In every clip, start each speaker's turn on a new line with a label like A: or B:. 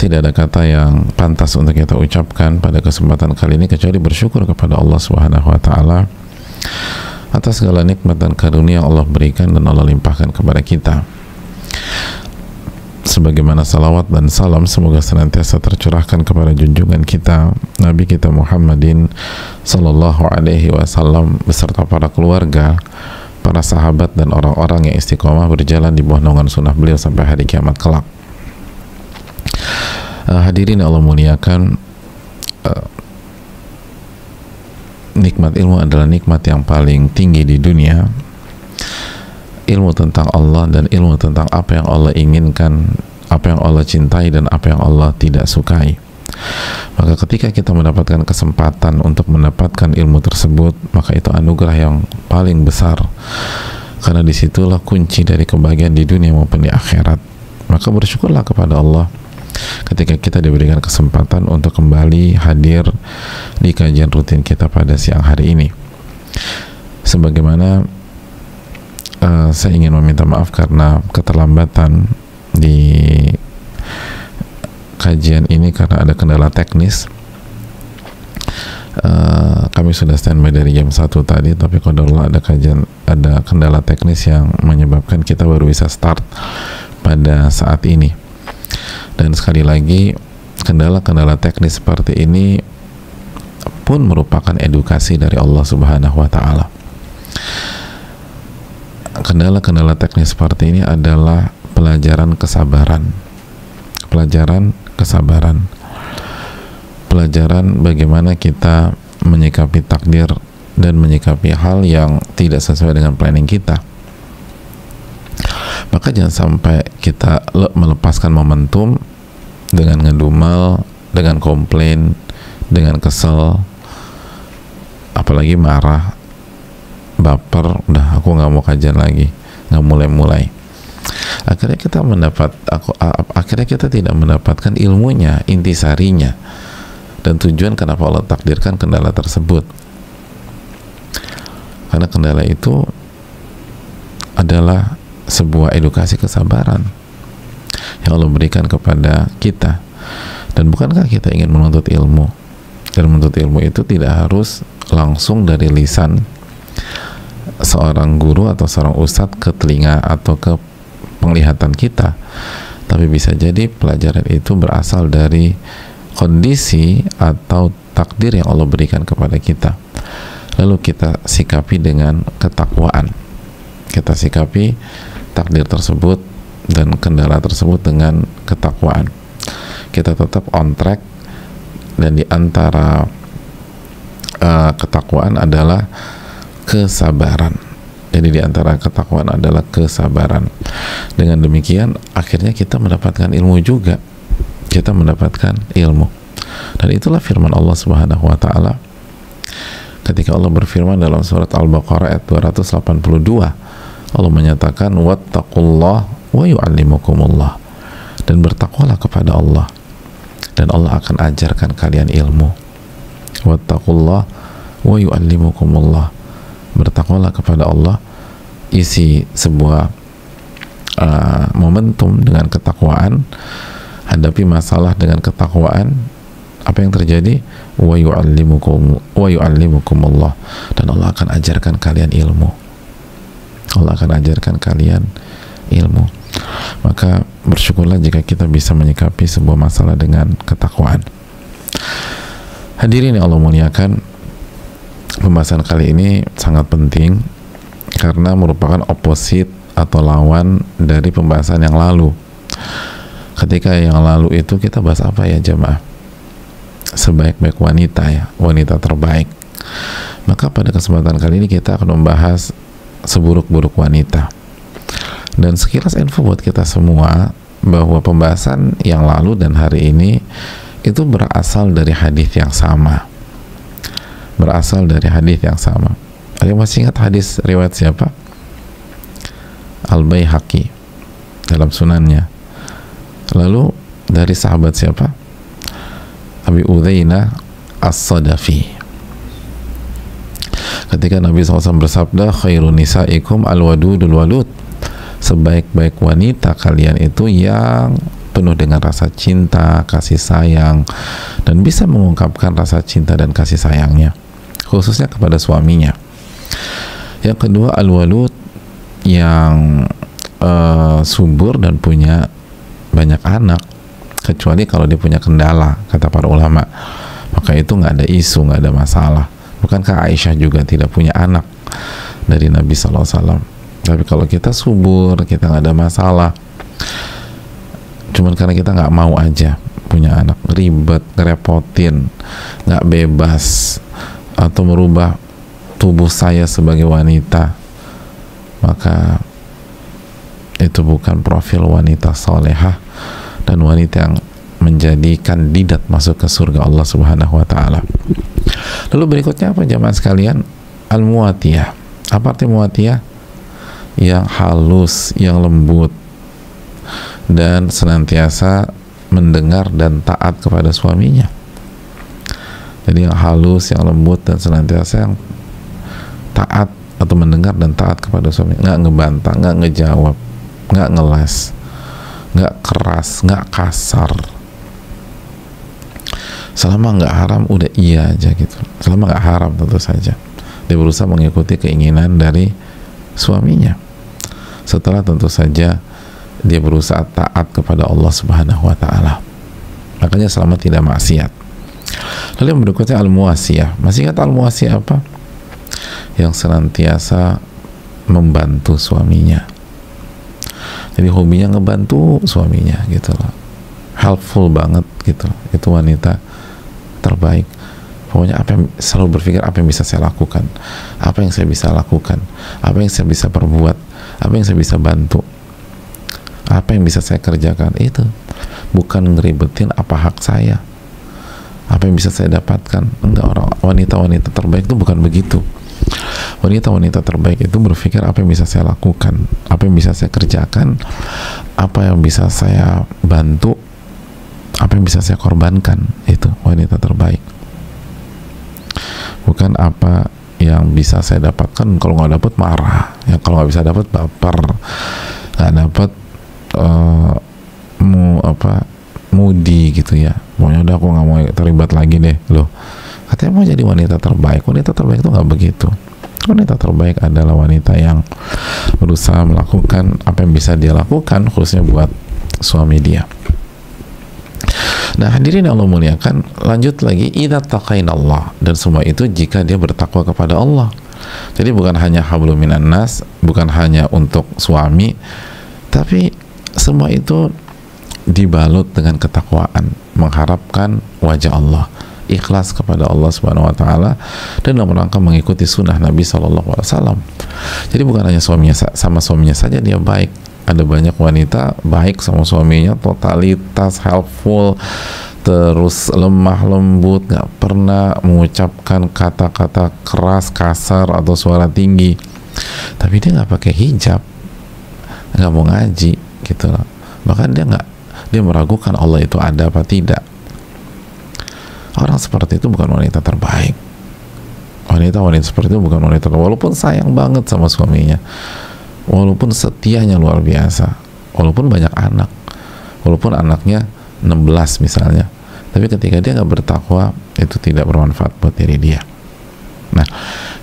A: tidak ada kata yang pantas untuk kita ucapkan pada kesempatan kali ini kecuali bersyukur kepada Allah Subhanahu wa taala atas segala nikmat dan karunia yang Allah berikan dan Allah limpahkan kepada kita. Sebagaimana salawat dan salam semoga senantiasa tercurahkan kepada junjungan kita Nabi kita Muhammadin sallallahu alaihi wasallam beserta para keluarga, para sahabat dan orang-orang yang istiqomah berjalan di bawah naungan sunnah beliau sampai hari kiamat kelak. Hadirin Allah muliakan, nikmat ilmu adalah nikmat yang paling tinggi di dunia. Ilmu tentang Allah dan ilmu tentang apa yang Allah inginkan, apa yang Allah cintai dan apa yang Allah tidak sukai. Maka ketika kita mendapatkan kesempatan untuk mendapatkan ilmu tersebut, maka itu anugerah yang paling besar, karena disitulah kunci dari kebahagiaan di dunia maupun di akhirat. Maka bersyukurlah kepada Allah ketika kita diberikan kesempatan untuk kembali hadir di kajian rutin kita pada siang hari ini. Sebagaimana saya ingin meminta maaf karena keterlambatan di kajian ini karena ada kendala teknis. Kami sudah standby dari jam 1 tadi, tapi qadarullah ada kendala teknis yang menyebabkan kita baru bisa start pada saat ini. Dan sekali lagi, kendala-kendala teknis seperti ini pun merupakan edukasi dari Allah Subhanahu wa taala. Kendala-kendala teknis seperti ini adalah pelajaran kesabaran. Pelajaran bagaimana kita menyikapi takdir dan menyikapi hal yang tidak sesuai dengan planning kita. Maka jangan sampai kita melepaskan momentum dengan ngedumel, dengan komplain, dengan kesel, apalagi marah, baper, udah aku nggak mau kajian lagi, nggak mulai-mulai. Akhirnya kita tidak mendapatkan ilmunya, intisarinya, dan tujuan kenapa Allah takdirkan kendala tersebut. Karena kendala itu adalah sebuah edukasi kesabaran yang Allah berikan kepada kita. Dan bukankah kita ingin menuntut ilmu? Dan menuntut ilmu itu tidak harus langsung dari lisan seorang guru atau seorang ustadz ke telinga atau ke penglihatan kita, tapi bisa jadi pelajaran itu berasal dari kondisi atau takdir yang Allah berikan kepada kita, lalu kita sikapi dengan ketakwaan. Kita sikapi takdir tersebut dan kendala tersebut dengan ketakwaan. Kita tetap on track, dan di antara ketakwaan adalah kesabaran. Jadi di antara ketakwaan adalah kesabaran. Dengan demikian akhirnya kita mendapatkan ilmu juga. Kita mendapatkan ilmu. Dan itulah firman Allah Subhanahu wa taala ketika Allah berfirman dalam surat Al-Baqarah ayat 282. Allah menyatakan wattaqullah wa yu'allimukumullah, dan bertakwalah kepada Allah dan Allah akan ajarkan kalian ilmu. Wattaqullah wa yu'allimukumullah, bertakwalah kepada Allah. Isi sebuah momentum dengan ketakwaan, hadapi masalah dengan ketakwaan. Apa yang terjadi? Wa yu'allimukumullah, dan Allah akan ajarkan kalian ilmu. Allah akan ajarkan kalian ilmu. Maka bersyukurlah jika kita bisa menyikapi sebuah masalah dengan ketakwaan. Hadirin yang Allah muliakan, pembahasan kali ini sangat penting karena merupakan oposit atau lawan dari pembahasan yang lalu. Ketika yang lalu itu kita bahas apa ya jemaah? Sebaik-baik wanita, ya, wanita terbaik. Maka pada kesempatan kali ini kita akan membahas seburuk-buruk wanita. Dan sekilas info buat kita semua bahwa pembahasan yang lalu dan hari ini itu berasal dari hadis yang sama. Berasal dari hadis yang sama. Ada yang masih ingat hadis riwayat siapa? Al-Baihaqi dalam sunannya. Lalu dari sahabat siapa? Abi Udzainah As-Sadafi. Ketika Nabi SAW bersabda, khairun nisaikum al-wadudul walud, sebaik-baik wanita kalian itu yang penuh dengan rasa cinta, kasih sayang, dan bisa mengungkapkan rasa cinta dan kasih sayangnya, khususnya kepada suaminya. Yang kedua, al-walud, yang subur dan punya banyak anak, kecuali kalau dia punya kendala, kata para ulama, maka itu nggak ada isu, nggak ada masalah. Bukankah Aisyah juga tidak punya anak dari Nabi SAW? Tapi kalau kita subur, kita nggak ada masalah, cuman karena kita nggak mau aja punya anak, ribet, ngerepotin, nggak bebas, atau merubah tubuh saya sebagai wanita, maka itu bukan profil wanita solehah dan wanita yang menjadi kandidat masuk ke surga Allah Subhanahu wa ta'ala. Lalu berikutnya apa jamaah sekalian? Al-muatiyah. Apa arti muatiyah? Yang halus, yang lembut, dan senantiasa mendengar dan taat kepada suaminya. Jadi yang halus, yang lembut, dan senantiasa yang taat atau mendengar dan taat kepada suami, nggak ngebantah, nggak ngejawab, nggak ngeles, nggak keras, nggak kasar. Selama nggak haram udah iya aja gitu. Selama nggak haram tentu saja dia berusaha mengikuti keinginan dari suaminya, setelah tentu saja dia berusaha taat kepada Allah Subhanahu wa ta'ala. Makanya selama tidak maksiat. Lalu yang berikutnya al-muasiyah. Masih ingat al-muasiyah apa? Yang senantiasa membantu suaminya. Jadi hobinya ngebantu suaminya gitu loh. Helpful banget gitu. Itu wanita terbaik. Pokoknya selalu berpikir apa yang bisa saya lakukan, apa yang saya bisa lakukan, apa yang saya bisa perbuat, apa yang saya bisa bantu, apa yang bisa saya kerjakan. Itu bukan ngeribetin apa hak saya, apa yang bisa saya dapatkan. Enggak, wanita-wanita terbaik itu bukan begitu. Wanita-wanita terbaik itu berpikir apa yang bisa saya lakukan, apa yang bisa saya kerjakan, apa yang bisa saya bantu, apa yang bisa saya korbankan. Itu wanita terbaik. Bukan apa yang bisa saya dapatkan, kalau nggak dapat marah, ya kalau nggak bisa dapat baper, nggak dapat moody gitu ya. Pokoknya udah aku nggak mau terlibat lagi deh. Loh, katanya mau jadi wanita terbaik. Wanita terbaik itu nggak begitu. Wanita terbaik adalah wanita yang berusaha melakukan apa yang bisa dia lakukan, khususnya buat suami dia. Nah, hadirin yang Allah muliakan, lanjut lagi, idza taqainallah, dan semua itu jika dia bertakwa kepada Allah. Jadi bukan hanya hablum minan nas, bukan hanya untuk suami, tapi semua itu dibalut dengan ketakwaan, mengharapkan wajah Allah, ikhlas kepada Allah Subhanahu wa taala, dan dalam rangka mengikuti sunnah Nabi SAW. Jadi bukan hanya sama suaminya saja dia baik. Ada banyak wanita baik sama suaminya, totalitas, helpful, terus lemah lembut, nggak pernah mengucapkan kata-kata keras, kasar, atau suara tinggi. Tapi dia nggak pakai hijab, nggak mau ngaji, gitu loh. Bahkan dia meragukan Allah itu ada apa tidak. Orang seperti itu bukan wanita terbaik. Wanita-wanita seperti itu bukan wanita terbaik. Walaupun sayang banget sama suaminya, walaupun setianya luar biasa, walaupun banyak anak, walaupun anaknya 16 misalnya, tapi ketika dia nggak bertakwa, itu tidak bermanfaat buat diri dia. Nah,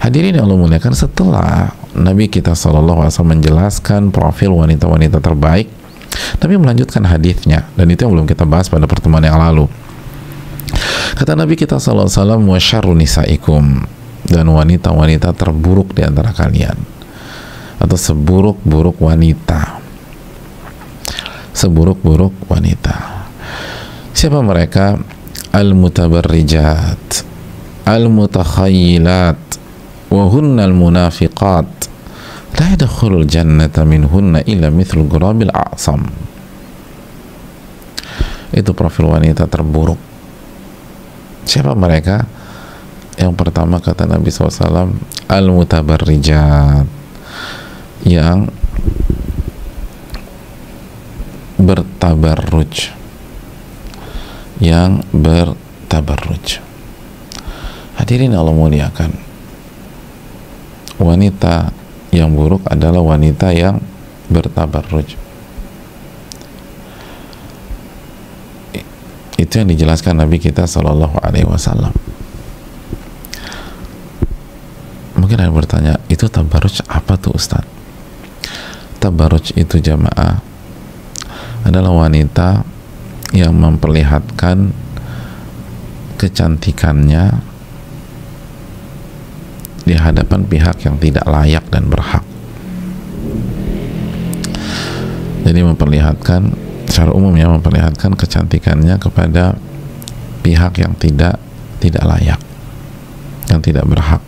A: hadirin yang Allah muliakan, setelah Nabi kita SAW menjelaskan profil wanita-wanita terbaik, Nabi melanjutkan hadisnya, dan itu yang belum kita bahas pada pertemuan yang lalu. Kata Nabi kita SAW, wa syarru nisaikum, dan wanita-wanita terburuk di antara kalian, atau seburuk-buruk wanita, seburuk-buruk wanita. Siapa mereka? Al-mutabarrijat, al-mutakhayyilat, wa hunnal munafiqat, la yadkhulul jannata minhunna illa mithlul ghurabil a'sam. Itu profil wanita terburuk. Siapa mereka? Yang pertama kata Nabi SAW, al-mutabarrijat, yang bertabarruj, yang bertabarruj. Hadirin Allah muliakan, wanita yang buruk adalah wanita yang bertabarruj. Itu yang dijelaskan Nabi kita Shallallahu Alaihi Wasallam. Mungkin ada yang bertanya, itu tabarruj apa tuh Ustaz? Tabarruj itu jamaah adalah wanita yang memperlihatkan kecantikannya di hadapan pihak yang tidak layak dan berhak. Jadi memperlihatkan secara umum, ya, memperlihatkan kecantikannya kepada pihak yang tidak layak, yang tidak berhak.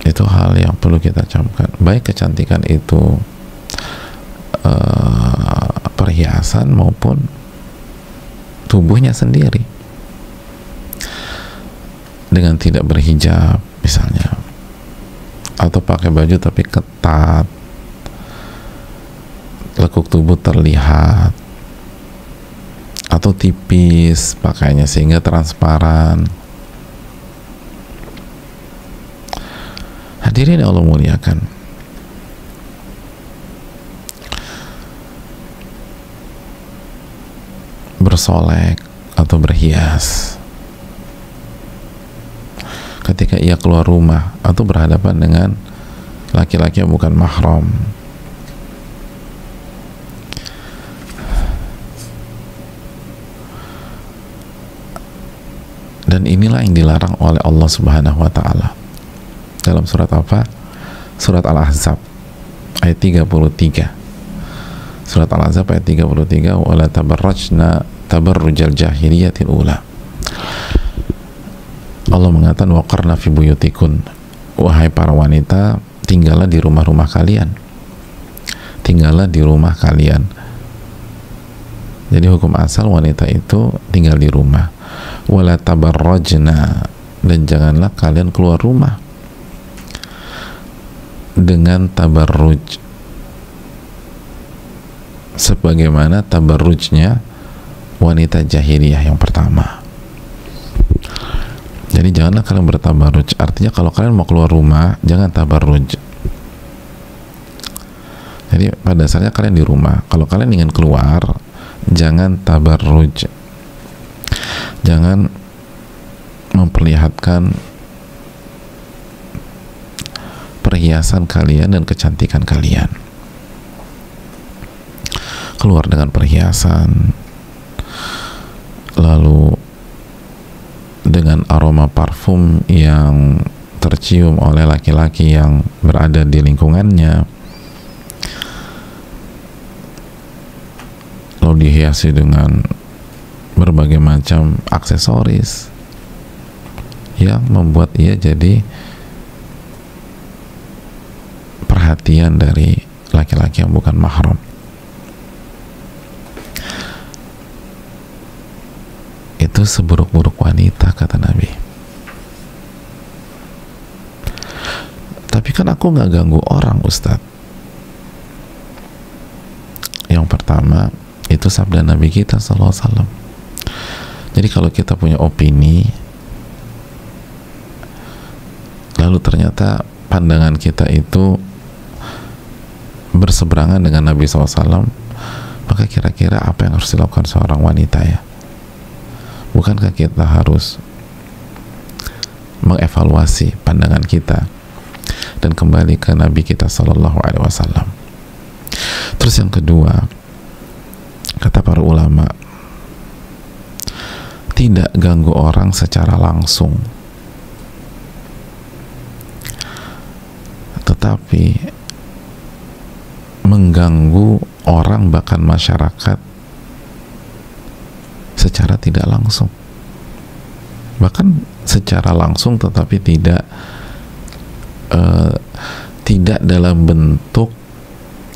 A: Itu hal yang perlu kita camkan. Baik kecantikan itu perhiasan maupun tubuhnya sendiri, dengan tidak berhijab misalnya, atau pakai baju tapi ketat, lekuk tubuh terlihat, atau tipis pakainya sehingga transparan. Hadirin yang Allah muliakan, bersolek atau berhias ketika ia keluar rumah atau berhadapan dengan laki-laki yang bukan mahram, dan inilah yang dilarang oleh Allah Subhanahu wa Ta'ala dalam surat apa? Surat Al-Ahzab ayat 33. Surat Al-Ahzab ayat 33, wala tabarrajna tabarrujal jahiliyatil ula. Allah mengatakan, waqarna fi buyutikun, wahai para wanita, tinggallah di rumah-rumah kalian. Tinggallah di rumah kalian. Jadi hukum asal wanita itu tinggal di rumah. Wala tabarrajna, dan janganlah kalian keluar rumah dengan tabarruj sebagaimana tabarrujnya wanita jahiliyah yang pertama. Jadi janganlah kalian bertabarruj. Artinya kalau kalian mau keluar rumah, jangan tabarruj. Jadi pada dasarnya kalian di rumah. Kalau kalian ingin keluar, jangan tabarruj. Jangan memperlihatkan perhiasan kalian dan kecantikan kalian. Keluar dengan perhiasan, lalu dengan aroma parfum yang tercium oleh laki-laki yang berada di lingkungannya, lalu dihiasi dengan berbagai macam aksesoris yang membuat ia jadi perhatian dari laki-laki yang bukan mahram. Itu seburuk-buruk wanita, kata Nabi. Tapi kan aku nggak ganggu orang, Ustadz. Yang pertama, itu sabda Nabi kita SAW. Jadi kalau kita punya opini, lalu ternyata pandangan kita itu berseberangan dengan Nabi SAW, maka kira-kira apa yang harus dilakukan seorang wanita, ya? Bukankah kita harus mengevaluasi pandangan kita dan kembali ke Nabi kita Sallallahu Alaihi Wasallam? Terus yang kedua, kata para ulama, tidak ganggu orang secara langsung, tetapi mengganggu orang, bahkan masyarakat, secara tidak langsung, bahkan secara langsung tetapi tidak dalam bentuk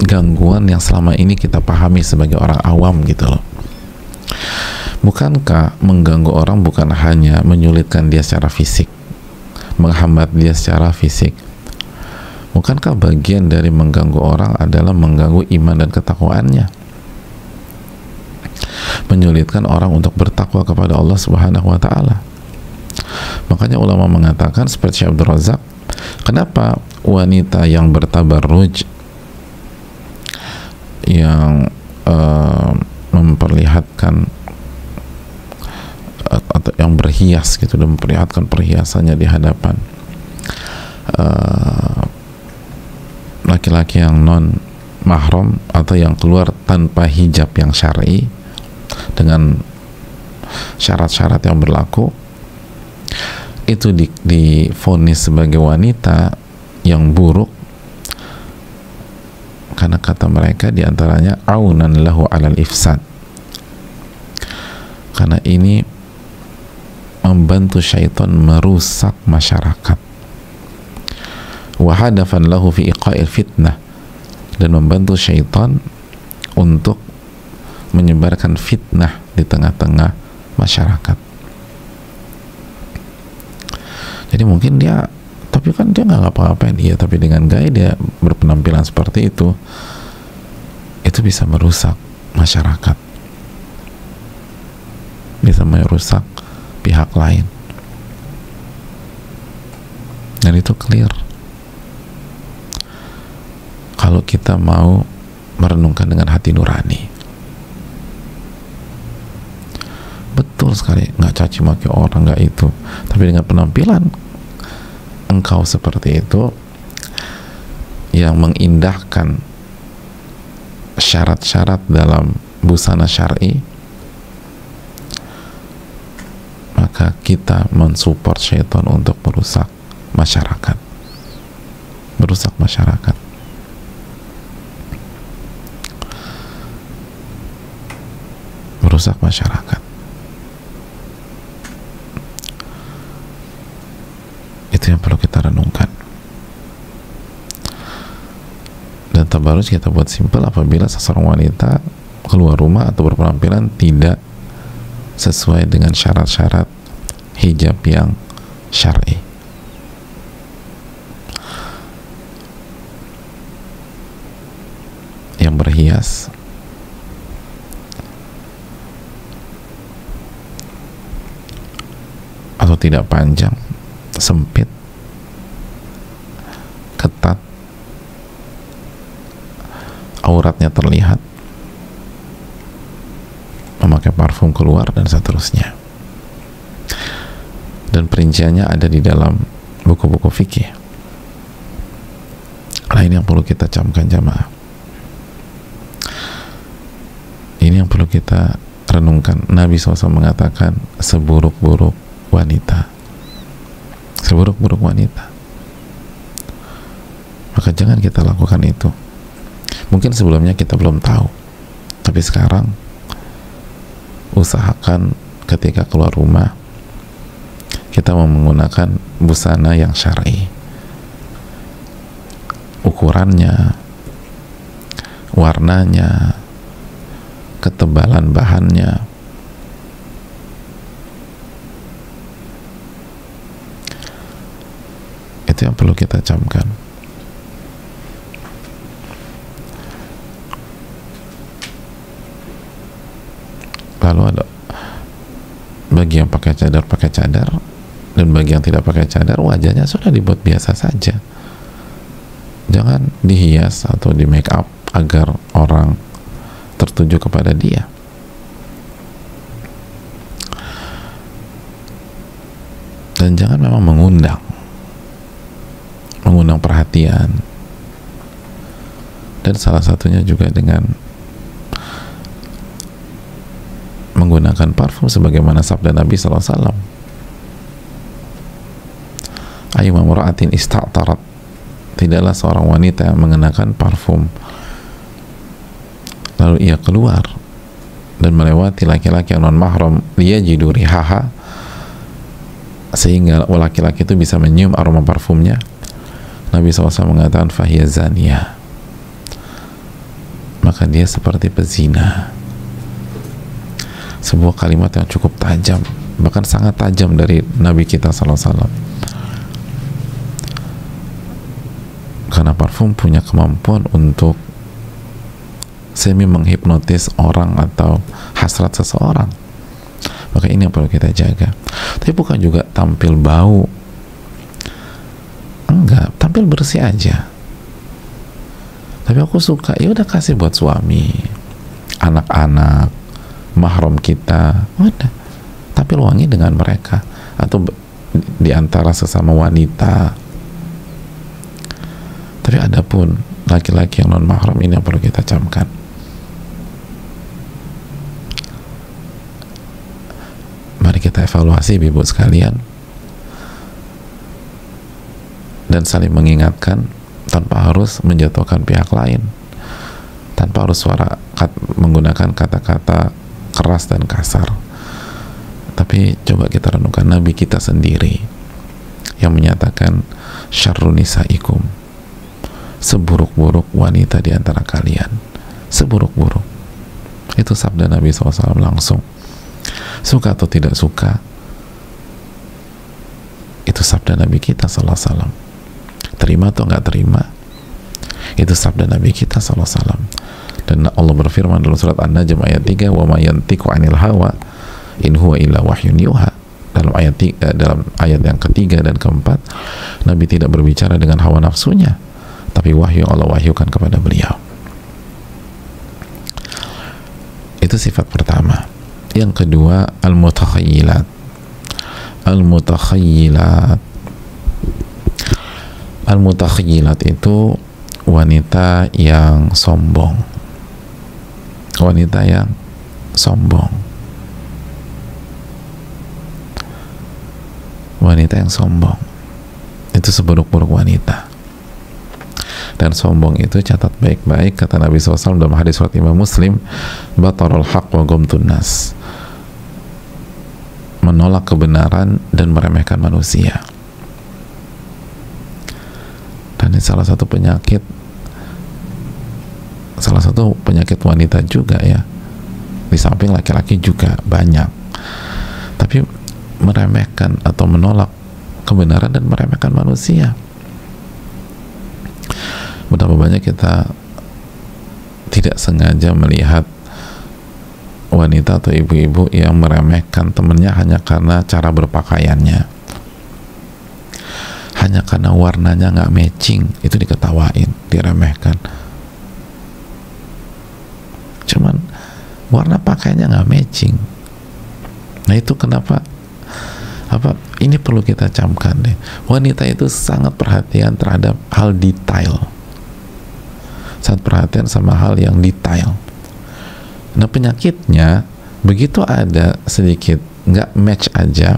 A: gangguan yang selama ini kita pahami sebagai orang awam, gitu loh. Bukankah mengganggu orang bukan hanya menyulitkan dia secara fisik, menghambat dia secara fisik? Bukankah bagian dari mengganggu orang adalah mengganggu iman dan ketakwaannya, menyulitkan orang untuk bertakwa kepada Allah Subhanahu wa Ta'ala? Makanya ulama mengatakan seperti Syekh Abdul Razak, kenapa wanita yang bertabarruj yang memperlihatkan atau yang berhias gitu, dan memperlihatkan perhiasannya di hadapan laki-laki yang non mahram atau yang keluar tanpa hijab yang syar'i dengan syarat-syarat yang berlaku, itu divonis sebagai wanita yang buruk, karena kata mereka diantaranya aunan lahu alal ifsad, karena ini membantu syaitan merusak masyarakat, wa hadafan lahu fi iqa'il fitnah, dan membantu syaitan untuk menyebarkan fitnah di tengah-tengah masyarakat. Jadi mungkin dia, tapi kan dia nggak ngapa-ngapain, dia tapi dengan gaya dia berpenampilan seperti itu bisa merusak masyarakat, bisa merusak pihak lain, dan itu clear kalau kita mau merenungkan dengan hati nurani. Betul sekali, nggak caci maki orang, nggak itu, tapi dengan penampilan engkau seperti itu yang mengindahkan syarat-syarat dalam busana syar'i, maka kita mensupport syaitan untuk merusak masyarakat, merusak masyarakat. Merusak masyarakat. Itu yang perlu kita renungkan. Dan tabarruj kita buat simpel apabila seseorang wanita keluar rumah atau berpenampilan tidak sesuai dengan syarat-syarat hijab yang syar'i. Yang berhias, atau tidak panjang, sempit, ketat, auratnya terlihat, memakai parfum keluar, dan seterusnya. Dan perinciannya ada di dalam buku-buku fikih. Nah, ini yang perlu kita camkan jamaah. Ini yang perlu kita renungkan. Nabi SAW mengatakan seburuk-buruk wanita, seburuk-buruk wanita, maka jangan kita lakukan itu. Mungkin sebelumnya kita belum tahu, tapi sekarang usahakan ketika keluar rumah kita mau menggunakan busana yang syar'i, ukurannya, warnanya, ketebalan bahannya, itu yang perlu kita camkan. Lalu ada bagi yang pakai cadar, dan bagi yang tidak pakai cadar, wajahnya sudah dibuat biasa saja, jangan dihias atau di make up agar orang tertuju kepada dia. Dan jangan memang mengundang perhatian, dan salah satunya juga dengan menggunakan parfum sebagaimana sabda Nabi SAW, ayyuma mura'atin ista'tarat, tidaklah seorang wanita yang mengenakan parfum lalu ia keluar dan melewati laki-laki yang non mahram, liyajidu rihaha, sehingga laki-laki itu bisa menyium aroma parfumnya, Nabi SAW mengatakan fahiya zaniyah, maka dia seperti pezina. Sebuah kalimat yang cukup tajam, bahkan sangat tajam dari Nabi kita SAW, karena parfum punya kemampuan untuk semi menghipnotis orang atau hasrat seseorang. Maka ini yang perlu kita jaga. Tapi bukan juga tampil bau, enggak, tampil bersih aja, Tapi aku suka, ya udah kasih buat suami, anak-anak, mahram kita, udah. Tapi luangi dengan mereka atau di antara sesama wanita. Tapi adapun laki-laki yang non mahram, ini yang perlu kita camkan. Mari kita evaluasi ibu sekalian dan saling mengingatkan tanpa harus menjatuhkan pihak lain, tanpa harus menggunakan kata-kata keras dan kasar. Tapi coba kita renungkan Nabi kita sendiri yang menyatakan syarrun nisaikum, seburuk-buruk wanita di antara kalian, seburuk-buruk. Itu sabda Nabi SAW langsung. Suka atau tidak suka, itu sabda Nabi kita SAW. Terima atau nggak terima, itu sabda Nabi kita SAW. Dan Allah berfirman dalam surat An-Najm ayat 3, wa ma yantiqu 'anil hawa in huwa illa wahyun yuha. Dalam ayat yang ketiga dan keempat, Nabi tidak berbicara dengan hawa nafsunya, tapi wahyu yang Allah wahyukan kepada beliau. Itu sifat pertama. Yang kedua, al-mutakhayyilat. Al-mutakhayyilat. Al-mutakhayyilat itu wanita yang sombong. Wanita yang sombong. Wanita yang sombong itu seburuk-buruk wanita. Dan sombong itu, catat baik-baik, kata Nabi SAW dalam hadis surat Imam Muslim, batarul haq wa ghamtun nas, menolak kebenaran dan meremehkan manusia. Dan ini salah satu penyakit wanita juga ya, di samping laki-laki juga banyak. Tapi meremehkan atau menolak kebenaran dan meremehkan manusia. Betapa banyak kita tidak sengaja melihat wanita atau ibu-ibu yang meremehkan temannya hanya karena cara berpakaiannya, hanya karena warnanya nggak matching, itu diketawain, diremehkan. Cuman warna pakaiannya nggak matching. Nah itu kenapa ini perlu kita camkan deh. Wanita itu sangat perhatian terhadap hal detail, sangat perhatian sama hal yang detail. Nah penyakitnya, begitu ada sedikit nggak match aja,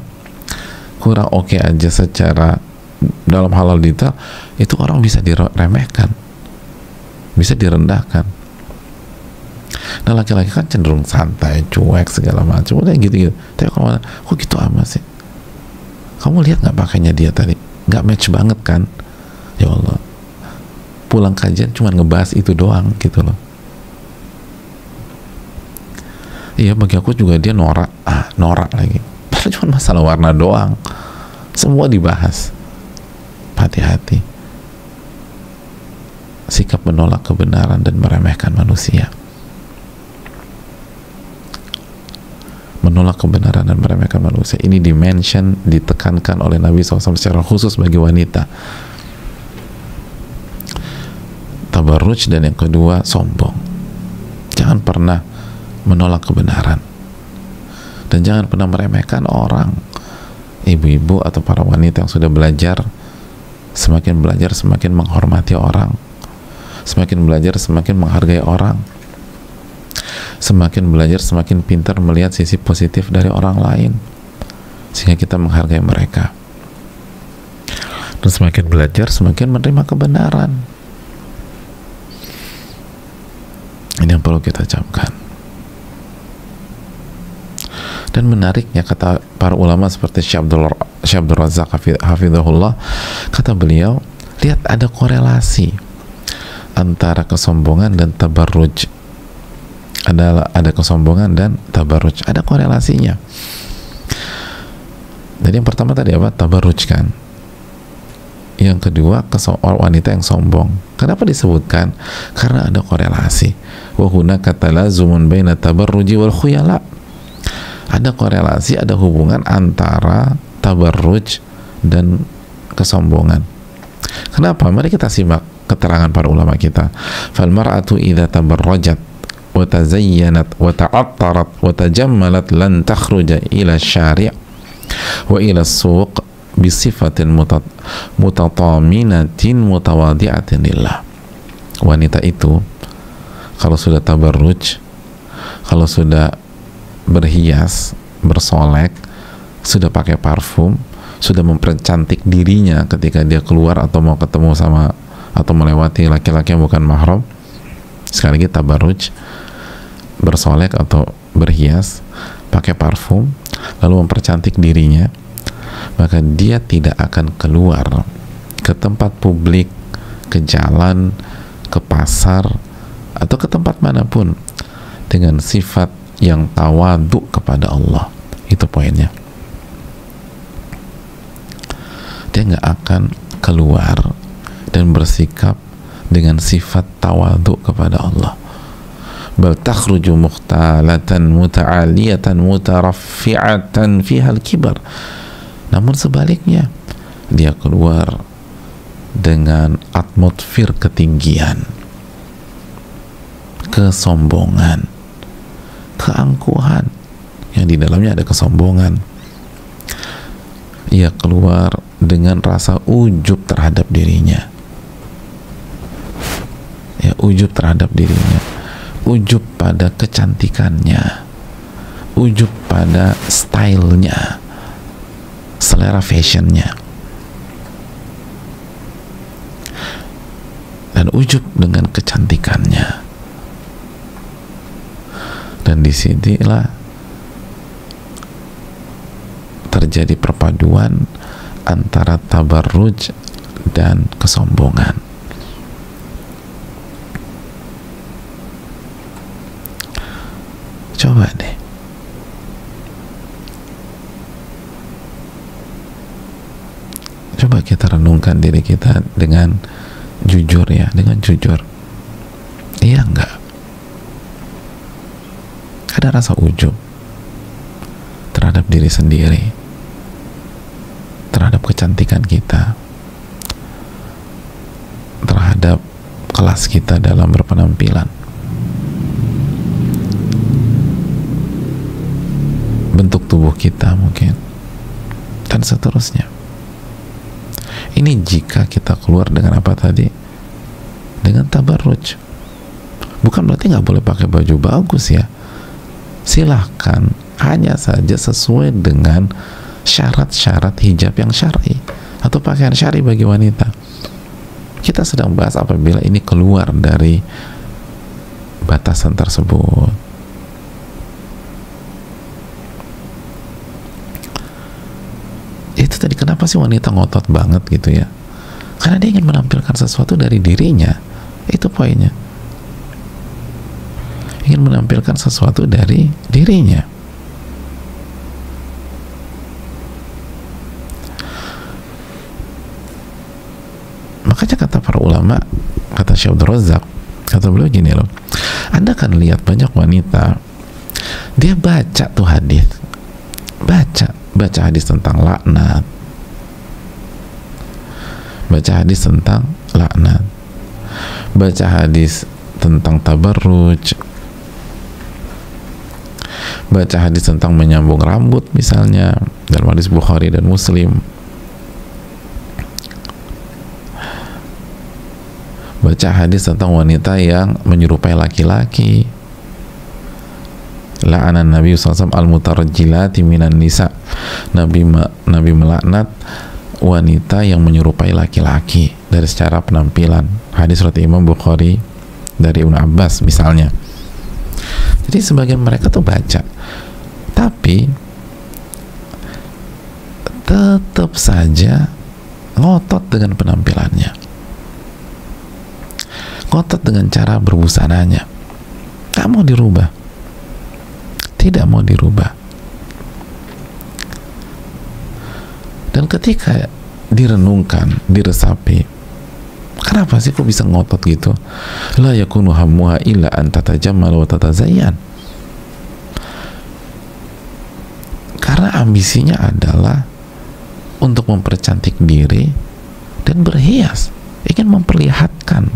A: kurang oke aja secara dalam hal detail, itu orang bisa diremehkan, bisa direndahkan. Nah laki-laki kan cenderung santai, cuek segala macam, udah gitu-gitu. Tapi kalau kok gitu amat sih? Kamu lihat nggak pakainya dia tadi? Nggak match banget kan? Ya Allah, pulang kajian cuma ngebahas itu doang gitu loh. Iya, bagi aku juga dia norak lagi. Padahal cuma masalah warna doang, semua dibahas. Hati-hati sikap menolak kebenaran dan meremehkan manusia. Menolak kebenaran dan meremehkan manusia ini dimention, ditekankan oleh Nabi SAW secara khusus bagi wanita. Tabarruj, dan yang kedua sombong. Jangan pernah menolak kebenaran dan jangan pernah meremehkan orang. Ibu-ibu atau para wanita yang sudah belajar, semakin belajar semakin menghormati orang, semakin belajar semakin menghargai orang, semakin belajar semakin pintar melihat sisi positif dari orang lain, sehingga kita menghargai mereka. Dan semakin belajar semakin menerima kebenaran. Ini yang perlu kita camkan. Dan menariknya, kata para ulama seperti Syekh Abdul Razak hafizahullah, kata beliau, lihat ada korelasi antara kesombongan dan tabarruj. Ada kesombongan dan tabarruj, ada korelasinya. Jadi yang pertama tadi apa? Tabarruj kan. Yang kedua, wanita yang sombong. Kenapa disebutkan? Karena ada korelasi. Wa hunaka talazumun baina tabarruji wal khuyala. Ada korelasi, ada hubungan antara tabarruj dan kesombongan. Kenapa? Mari kita simak keterangan para ulama kita, fal mar'atu idza tabarrajat wa tazayyanat wa ta'attarat wa tajammalat lan takhruja ila syari' wa ila suq bi sifatin mutataminatin mutawadi'atin lillah. Wanita itu kalau sudah tabarruj, kalau sudah berhias, bersolek, sudah pakai parfum, sudah mempercantik dirinya ketika dia keluar atau mau ketemu sama atau melewati laki-laki yang bukan mahram, sekali lagi tabarruj, bersolek atau berhias, pakai parfum, lalu mempercantik dirinya, maka dia tidak akan keluar ke tempat publik, ke jalan, ke pasar, atau ke tempat manapun dengan sifat yang tawadu kepada Allah. Itu poinnya. Dia nggak akan keluar dan bersikap dengan sifat tawadu kepada Allah. Bal takhruju mukhtalatan muta'aliyatan mutaraffi'atan fiha al-kibar. Namun sebaliknya, dia keluar dengan atmosfer ketinggian, kesombongan, keangkuhan, yang di dalamnya ada kesombongan. Ia keluar dengan rasa ujub terhadap dirinya, ya, ujub terhadap dirinya, ujub pada kecantikannya, ujub pada stylenya, selera fashionnya, dan ujub dengan kecantikannya. Dan disinilah terjadi perpaduan antara tabarruj dan kesombongan. Coba deh, coba kita renungkan diri kita dengan jujur, ya, dengan jujur. Iya enggak? Ada rasa ujub terhadap diri sendiri, terhadap kecantikan kita, terhadap kelas kita dalam berpenampilan, bentuk tubuh kita mungkin, dan seterusnya. Ini jika kita keluar dengan apa tadi? Dengan tabarruj. Bukan berarti nggak boleh pakai baju bagus, ya. Silahkan, hanya saja sesuai dengan syarat-syarat hijab yang syar'i atau pakaian syar'i bagi wanita. Kita sedang bahas apabila ini keluar dari batasan tersebut. Itu tadi, kenapa sih wanita ngotot banget gitu ya? Karena dia ingin menampilkan sesuatu dari dirinya. Itu poinnya. Ingin menampilkan sesuatu dari dirinya. Makanya kata para ulama, kata Syekh Abdul Razak, kata beliau gini loh, Anda kan lihat banyak wanita, dia baca tuh hadis, baca hadis tentang laknat, baca hadis tentang laknat, baca hadis tentang tabarruj, baca hadis tentang menyambung rambut misalnya dalam hadis Bukhari dan Muslim, baca hadis tentang wanita yang menyerupai laki-laki, la'anan Nabi SAW al-mutarajjilati minan nisa, Nabi melaknat wanita yang menyerupai laki-laki dari secara penampilan, hadis riwayat Imam Bukhari dari Ibnu Abbas misalnya. Jadi sebagian mereka tuh baca, tapi tetap saja ngotot dengan penampilannya, ngotot dengan cara berbusananya, tak mau dirubah, tidak mau dirubah. Dan ketika direnungkan, diresapi, kenapa sih kok bisa ngotot gitu? La yakunu hammuha illa an tatajammal wa tatazayyan. Karena ambisinya adalah untuk mempercantik diri dan berhias. ingin memperlihatkan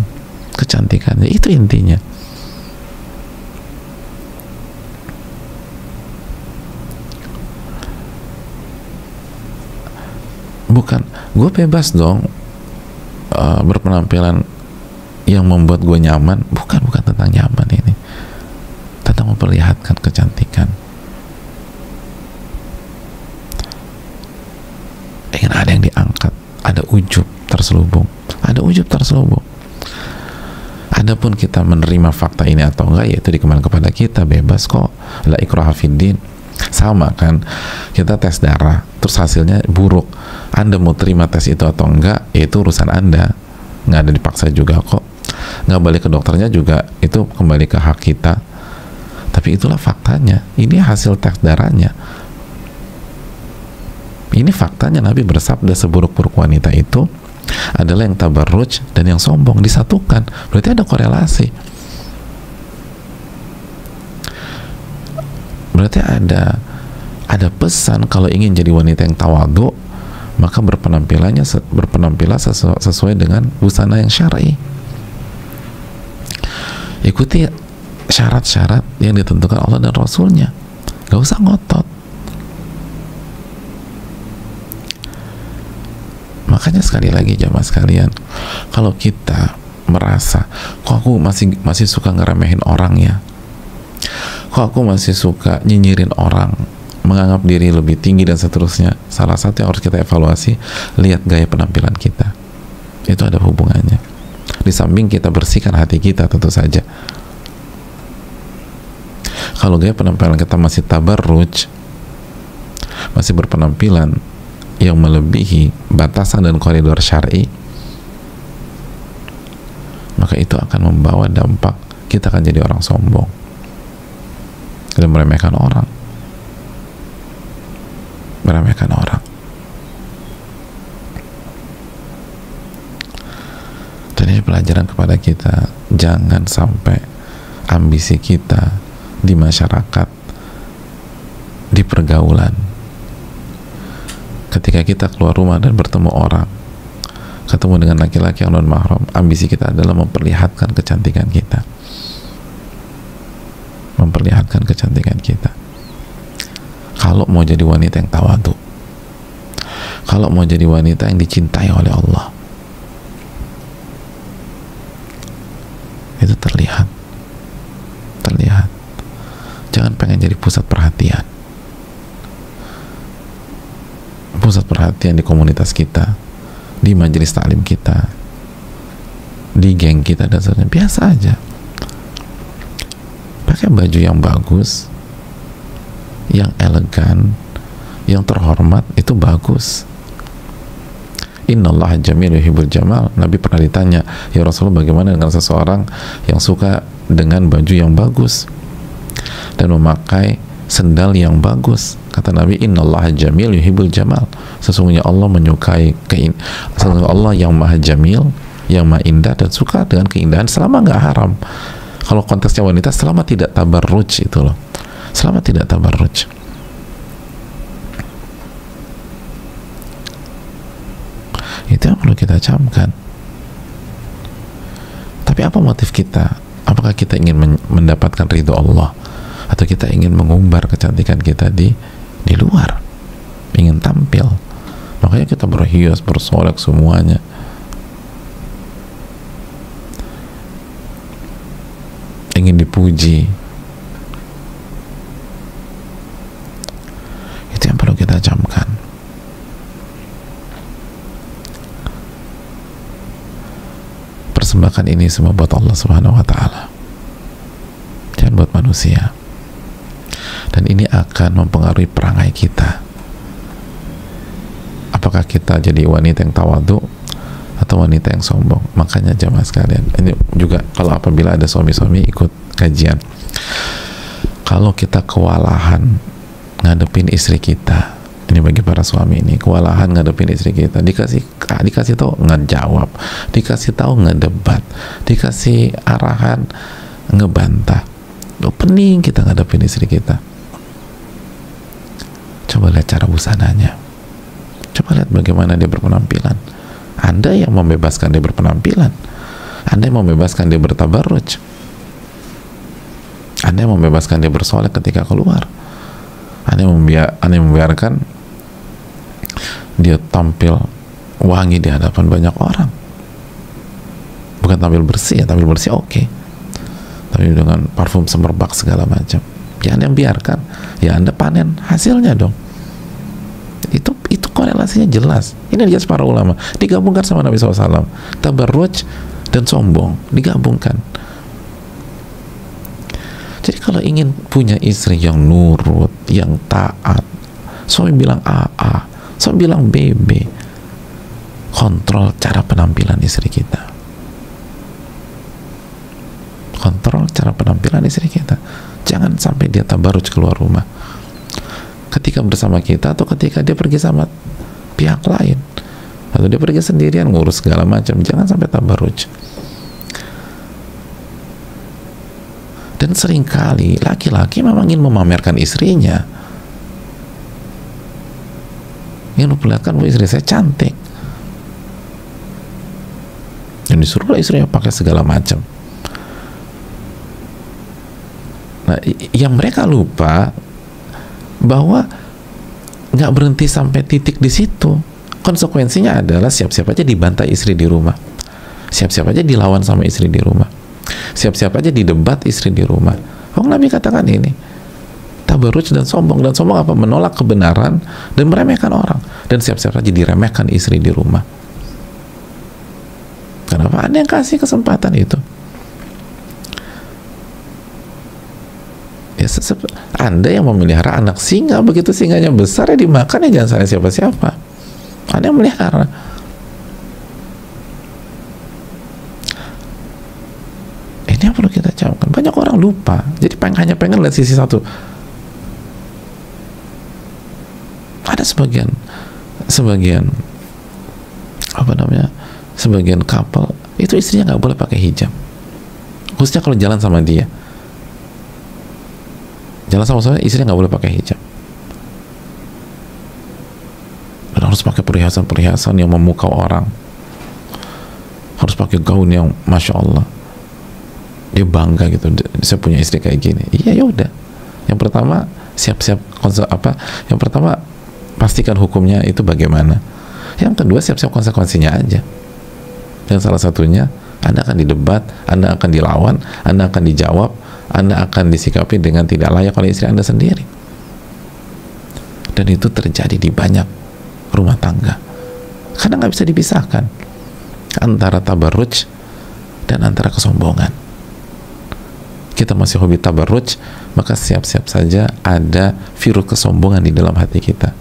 A: kecantikannya, itu intinya. Bukan gue bebas dong berpenampilan yang membuat gue nyaman, bukan tentang nyaman, ini tentang memperlihatkan kecantikan. Ingin ada yang diangkat, ada ujub terselubung, adapun kita menerima fakta ini atau enggak, yaitu dikembalikan kepada kita, bebas kok, la ikraha fiddin. Sama kan, kita tes darah terus hasilnya buruk, Anda mau terima tes itu atau enggak, itu urusan Anda, nggak ada dipaksa juga kok, nggak balik ke dokternya juga, itu kembali ke hak kita. Tapi itulah faktanya, ini hasil tes darahnya, ini faktanya. Nabi bersabda seburuk-buruk wanita itu adalah yang tabarruj dan yang sombong, disatukan, berarti ada korelasi. Berarti ada pesan, kalau ingin jadi wanita yang tawadhu, maka berpenampilan sesuai dengan busana yang syar'i. Ikuti syarat-syarat yang ditentukan Allah dan Rasulnya, gak usah ngotot. Makanya sekali lagi jamaah sekalian, kalau kita merasa kok aku masih suka ngeremehin orang ya, kok aku masih suka nyinyirin orang, menganggap diri lebih tinggi dan seterusnya, salah satu yang harus kita evaluasi, lihat gaya penampilan kita, itu ada hubungannya. Di samping kita bersihkan hati kita tentu saja, kalau gaya penampilan kita masih tabarruj, masih berpenampilan yang melebihi batasan dan koridor syar'i, maka itu akan membawa dampak kita akan jadi orang sombong dan meremehkan orang. Dan ini pelajaran kepada kita, jangan sampai ambisi kita di masyarakat, di pergaulan, ketika kita keluar rumah dan bertemu orang, ketemu dengan laki-laki yang non mahram, ambisi kita adalah memperlihatkan kecantikan kita, kalau mau jadi wanita yang tawadhu, kalau mau jadi wanita yang dicintai oleh Allah, itu terlihat. Jangan pengen jadi pusat perhatian di komunitas kita, di majelis taklim kita, di geng kita dan sebagainya. Biasa aja, pakai baju yang bagus, yang elegan, yang terhormat, itu bagus. Innallaha jamil yuhibbul jamal. Nabi pernah ditanya, ya Rasulullah, bagaimana dengan seseorang yang suka dengan baju yang bagus dan memakai sendal yang bagus? Kata Nabi, innallaha jamil yuhibbul jamal. Sesungguhnya Allah menyukai sesungguhnya Allah yang maha jamil, yang maha indah, dan suka dengan keindahan selama nggak haram. Kalau konteksnya wanita, selama tidak tabarruj, itu loh, selama tidak tabarruj. Itu yang perlu kita camkan. Tapi apa motif kita? Apakah kita ingin mendapatkan ridho Allah, atau kita ingin mengumbar kecantikan kita di luar, ingin tampil? Makanya kita berhias, bersolek semuanya. Ingin dipuji. Itu yang perlu kita camkan. Persembahkan ini semua buat Allah Subhanahu wa Ta'ala, jangan buat manusia. Dan ini akan mempengaruhi perangai kita. Apakah kita jadi wanita yang tawadhu atau wanita yang sombong? Makanya jamaah sekalian, ini juga kalau apabila ada suami-suami ikut kajian, kalau kita kewalahan ngadepin istri kita, ini bagi para suami ini, kewalahan ngadepin istri kita, dikasih tahu ngejawab, dikasih tahu ngedebat, dikasih arahan ngebantah, pening kita ngadepin istri kita. Coba lihat cara busananya, coba lihat bagaimana dia berpenampilan, Anda yang membebaskan dia berpenampilan, Anda yang membebaskan dia bertabarruj, Anda yang membebaskan dia bersolek ketika keluar, Anda yang membiarkan dia tampil wangi di hadapan banyak orang. Bukan tampil bersih ya, tampil bersih oke, tapi dengan parfum semerbak segala macam, ya Anda yang biarkan, ya Anda panen hasilnya dong. Itu korelasinya jelas. Ini jelas para ulama, digabungkan sama Nabi SAW. Tabarruj dan sombong digabungkan. Jadi kalau ingin punya istri yang nurut, yang taat, suami bilang AA, suami bilang BB, kontrol cara penampilan istri kita. Kontrol cara penampilan istri kita. Jangan sampai dia tabarruj keluar rumah ketika bersama kita, atau ketika dia pergi sama pihak lain, atau dia pergi sendirian ngurus segala macam. Jangan sampai tabarruj. Dan seringkali laki-laki memang ingin memamerkan istrinya, ingin memperlihatkan bahwa istri saya cantik, dan disuruh istrinya pakai segala macam. Nah, yang mereka lupa bahwa nggak berhenti sampai titik di situ. Konsekuensinya adalah siap-siap aja dibantai istri di rumah, siap-siap aja dilawan sama istri di rumah, siap-siap aja didebat istri di rumah. Oh, Nabi katakan ini tabarruj dan sombong apa? Menolak kebenaran dan meremehkan orang, dan siap-siap aja diremehkan istri di rumah. Kenapa Anda yang kasih kesempatan itu? Ya, Anda yang memelihara anak singa, begitu singanya besar ya dimakan, ya jangan salah siapa-siapa. Anda yang melihara. Ini yang perlu kita camkan. Banyak orang lupa, jadi hanya pengen lihat sisi satu. Ada sebagian sebagian couple itu istrinya nggak boleh pakai hijab, khususnya kalau jalan sama dia. Jalan sama saya, istrinya nggak boleh pakai hijab, dan harus pakai perhiasan yang memukau orang, harus pakai gaun yang masya Allah, dia bangga gitu, saya punya istri kayak gini. Iya, ya udah, yang pertama siap-siap yang pertama pastikan hukumnya itu bagaimana, yang kedua siap-siap konsekuensinya aja. Dan salah satunya Anda akan didebat, Anda akan dilawan, Anda akan dijawab, Anda akan disikapi dengan tidak layak oleh istri Anda sendiri. Dan itu terjadi di banyak rumah tangga, karena nggak bisa dipisahkan antara tabarruj dan antara kesombongan. Kita masih hobi tabarruj, maka siap-siap saja ada virus kesombongan di dalam hati kita.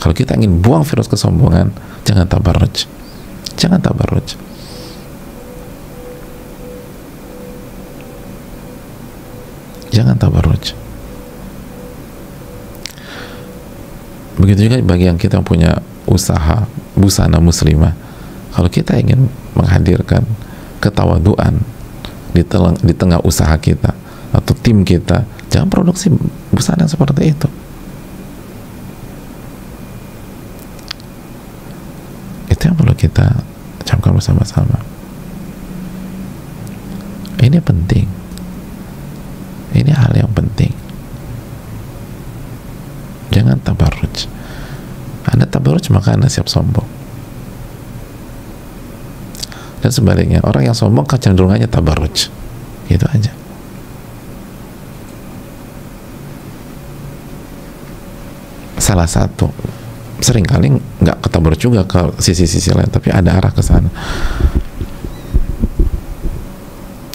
A: Kalau kita ingin buang virus kesombongan, jangan tabarruj, jangan tabarruj. Jangan tabarruj. Begitu juga bagi yang kita punya usaha busana muslimah. Kalau kita ingin menghadirkan ketawaduan di tengah usaha kita atau tim kita, jangan produksi busana yang seperti itu. Itu yang perlu kita camkan bersama-sama. Ini penting. Ini hal yang penting. Jangan tabarruj. Anda tabarruj, maka Anda siap sombong. Dan sebaliknya, orang yang sombong kecenderungannya tabarruj. Gitu aja. Salah satu, seringkali nggak ketabarruj juga ke sisi-sisi lain, tapi ada arah ke sana.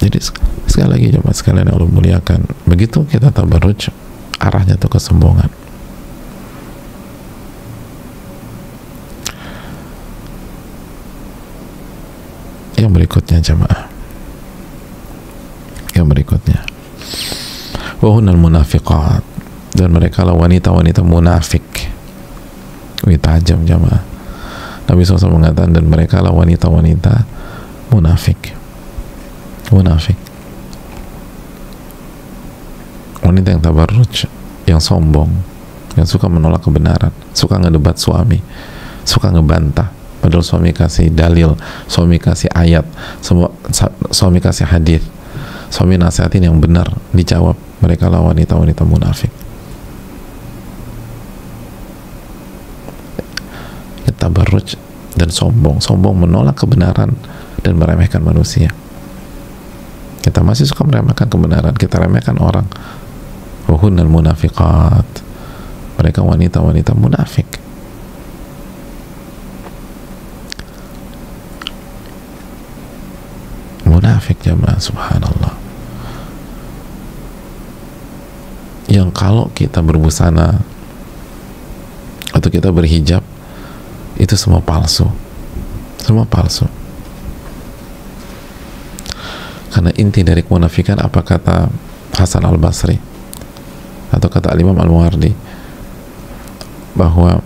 A: Jadi sekali lagi jemaah sekalian yang Allah muliakan, begitu kita tabarruj, arahnya itu kesombongan. Yang berikutnya jemaah, yang berikutnya, wahunal munafiqat, dan mereka lah wanita-wanita munafik. Wih, tajam jemaah. Nabi SAW mengatakan, dan mereka lah wanita-wanita munafik. Munafik, wanita yang tabarruj, yang sombong, yang suka menolak kebenaran, suka ngedebat suami, suka ngebantah, padahal suami kasih dalil, suami kasih ayat, semua suami kasih hadis, suami nasihatin yang benar, dijawab mereka lah wanita-wanita munafik. Tabarruj dan sombong menolak kebenaran dan meremehkan manusia. Kita masih suka meremehkan kebenaran, kita remehkan orang. Wahunnal munafiqat, mereka wanita-wanita munafik. Munafik jamaah, subhanallah. Yang kalau kita berbusana atau kita berhijab, itu semua palsu, semua palsu. Karena inti dari kemunafikan, apa kata Hasan al-Basri atau kata Al-Imam Al-Muwardi, bahwa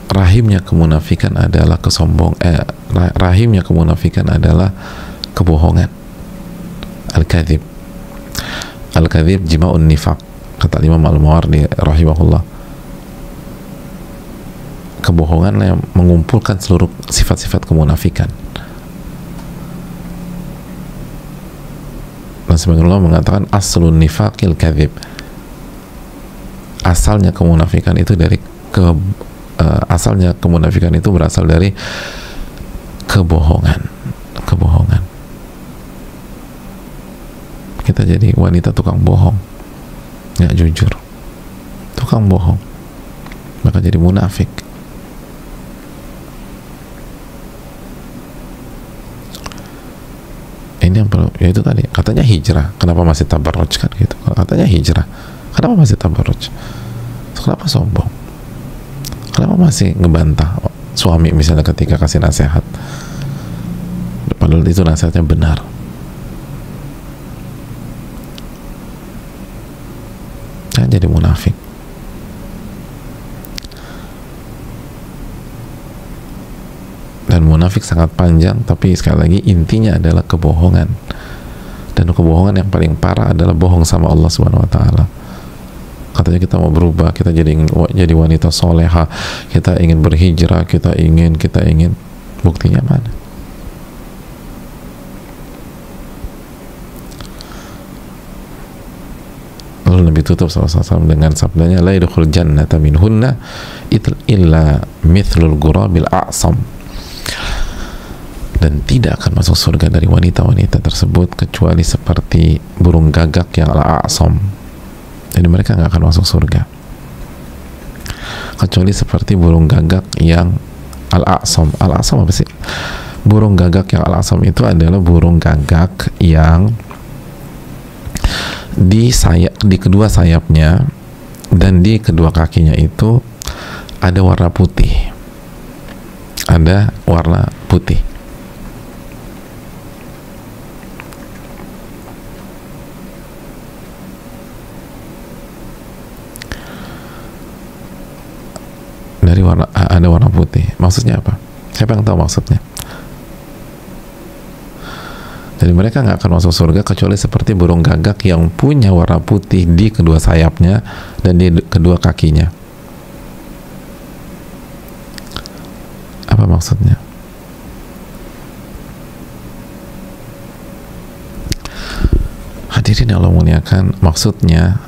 A: rahimnya kemunafikan adalah rahimnya kemunafikan adalah kebohongan, al-kadzib. Al-kadzib jima'un nifaq, kata Imam Al-Mawardi rahimahullah. Kebohongan yang mengumpulkan seluruh sifat-sifat kemunafikan. Dan sebagian ulama mengatakan aslun nifaqil kadzib, asalnya kemunafikan itu dari asalnya kemunafikan itu berasal dari kebohongan. Kita jadi wanita tukang bohong, nggak jujur, tukang bohong, maka jadi munafik. Ini yang perlu, ya itu tadi katanya hijrah, kenapa masih tabarruj kan gitu? Katanya hijrah, kenapa masih tabarruj? Kenapa sombong? Kenapa masih ngebantah suami misalnya ketika kasih nasihat, padahal itu nasihatnya benar? Kan jadi munafik. Dan munafik sangat panjang, tapi sekali lagi intinya adalah kebohongan. Dan kebohongan yang paling parah adalah bohong sama Allah Subhanahu wa taala. Katanya kita mau berubah, kita jadi wanita soleha, kita ingin berhijrah, kita ingin, buktinya mana? Lalu Nabi tutup SAW dengan sabdanya, la yadkhul jannata minhunna illa mithlul ghurabil a'sam, dan tidak akan masuk surga dari wanita-wanita tersebut kecuali seperti burung gagak yang al-a'sam. Jadi mereka nggak akan masuk surga kecuali seperti burung gagak yang al-a'sam. Al-a'sam apa sih? Burung gagak yang al-a'sam itu adalah burung gagak yang di kedua sayapnya dan di kedua kakinya itu ada warna putih, ada warna putih. Dari warna, ada warna putih. Maksudnya apa? Siapa yang tahu maksudnya? Jadi mereka nggak akan masuk surga kecuali seperti burung gagak yang punya warna putih di kedua sayapnya dan di kedua kakinya. Apa maksudnya? Hadirin yang Allah muliakan, maksudnya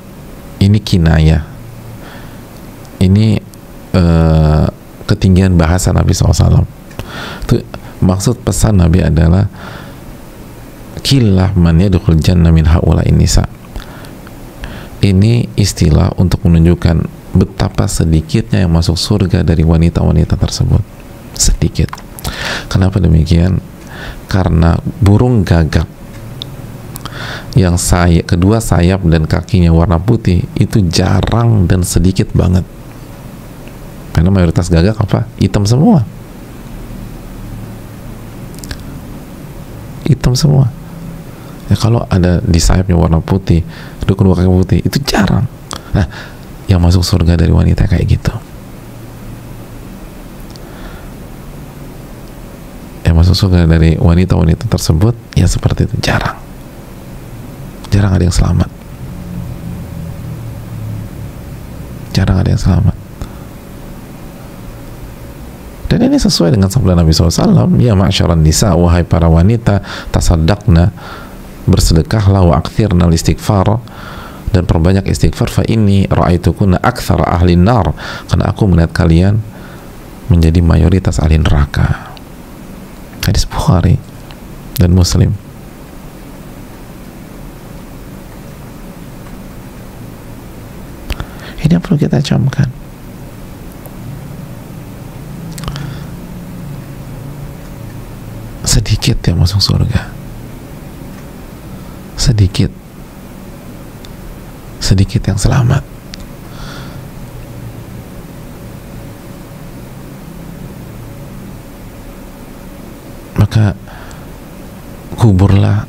A: ini kinayah, ini ketinggian bahasa Nabi SAW. Itu maksud pesan Nabi adalah killah man yadkhul jannah min haula'in nisa. Ini istilah untuk menunjukkan betapa sedikitnya yang masuk surga dari wanita-wanita tersebut. Sedikit. Kenapa demikian? Karena burung gagak yang kedua sayap dan kakinya warna putih itu jarang dan sedikit banget. Karena mayoritas gagak apa? Hitam semua. Hitam semua. Ya, kalau ada di sayapnya warna putih, kedua kaki putih, itu jarang. Nah, yang masuk surga dari wanita kayak gitu. Yang masuk surga dari wanita-wanita tersebut, ya seperti itu, jarang. Jarang ada yang selamat. Jarang ada yang selamat. Dan ini sesuai dengan sabda Nabi SAW, ya ma'syaran nisa, wahai para wanita, tasaddaqna, bersedekahlah, wa akthirna istighfar, dan perbanyak istighfar, fa inni ra'aitukunna aktsara ahli nar, karena aku melihat kalian menjadi mayoritas ahli neraka. Hadis Bukhari dan Muslim. Ini yang perlu kita camkan. Sedikit yang masuk surga, sedikit yang selamat. Maka kuburlah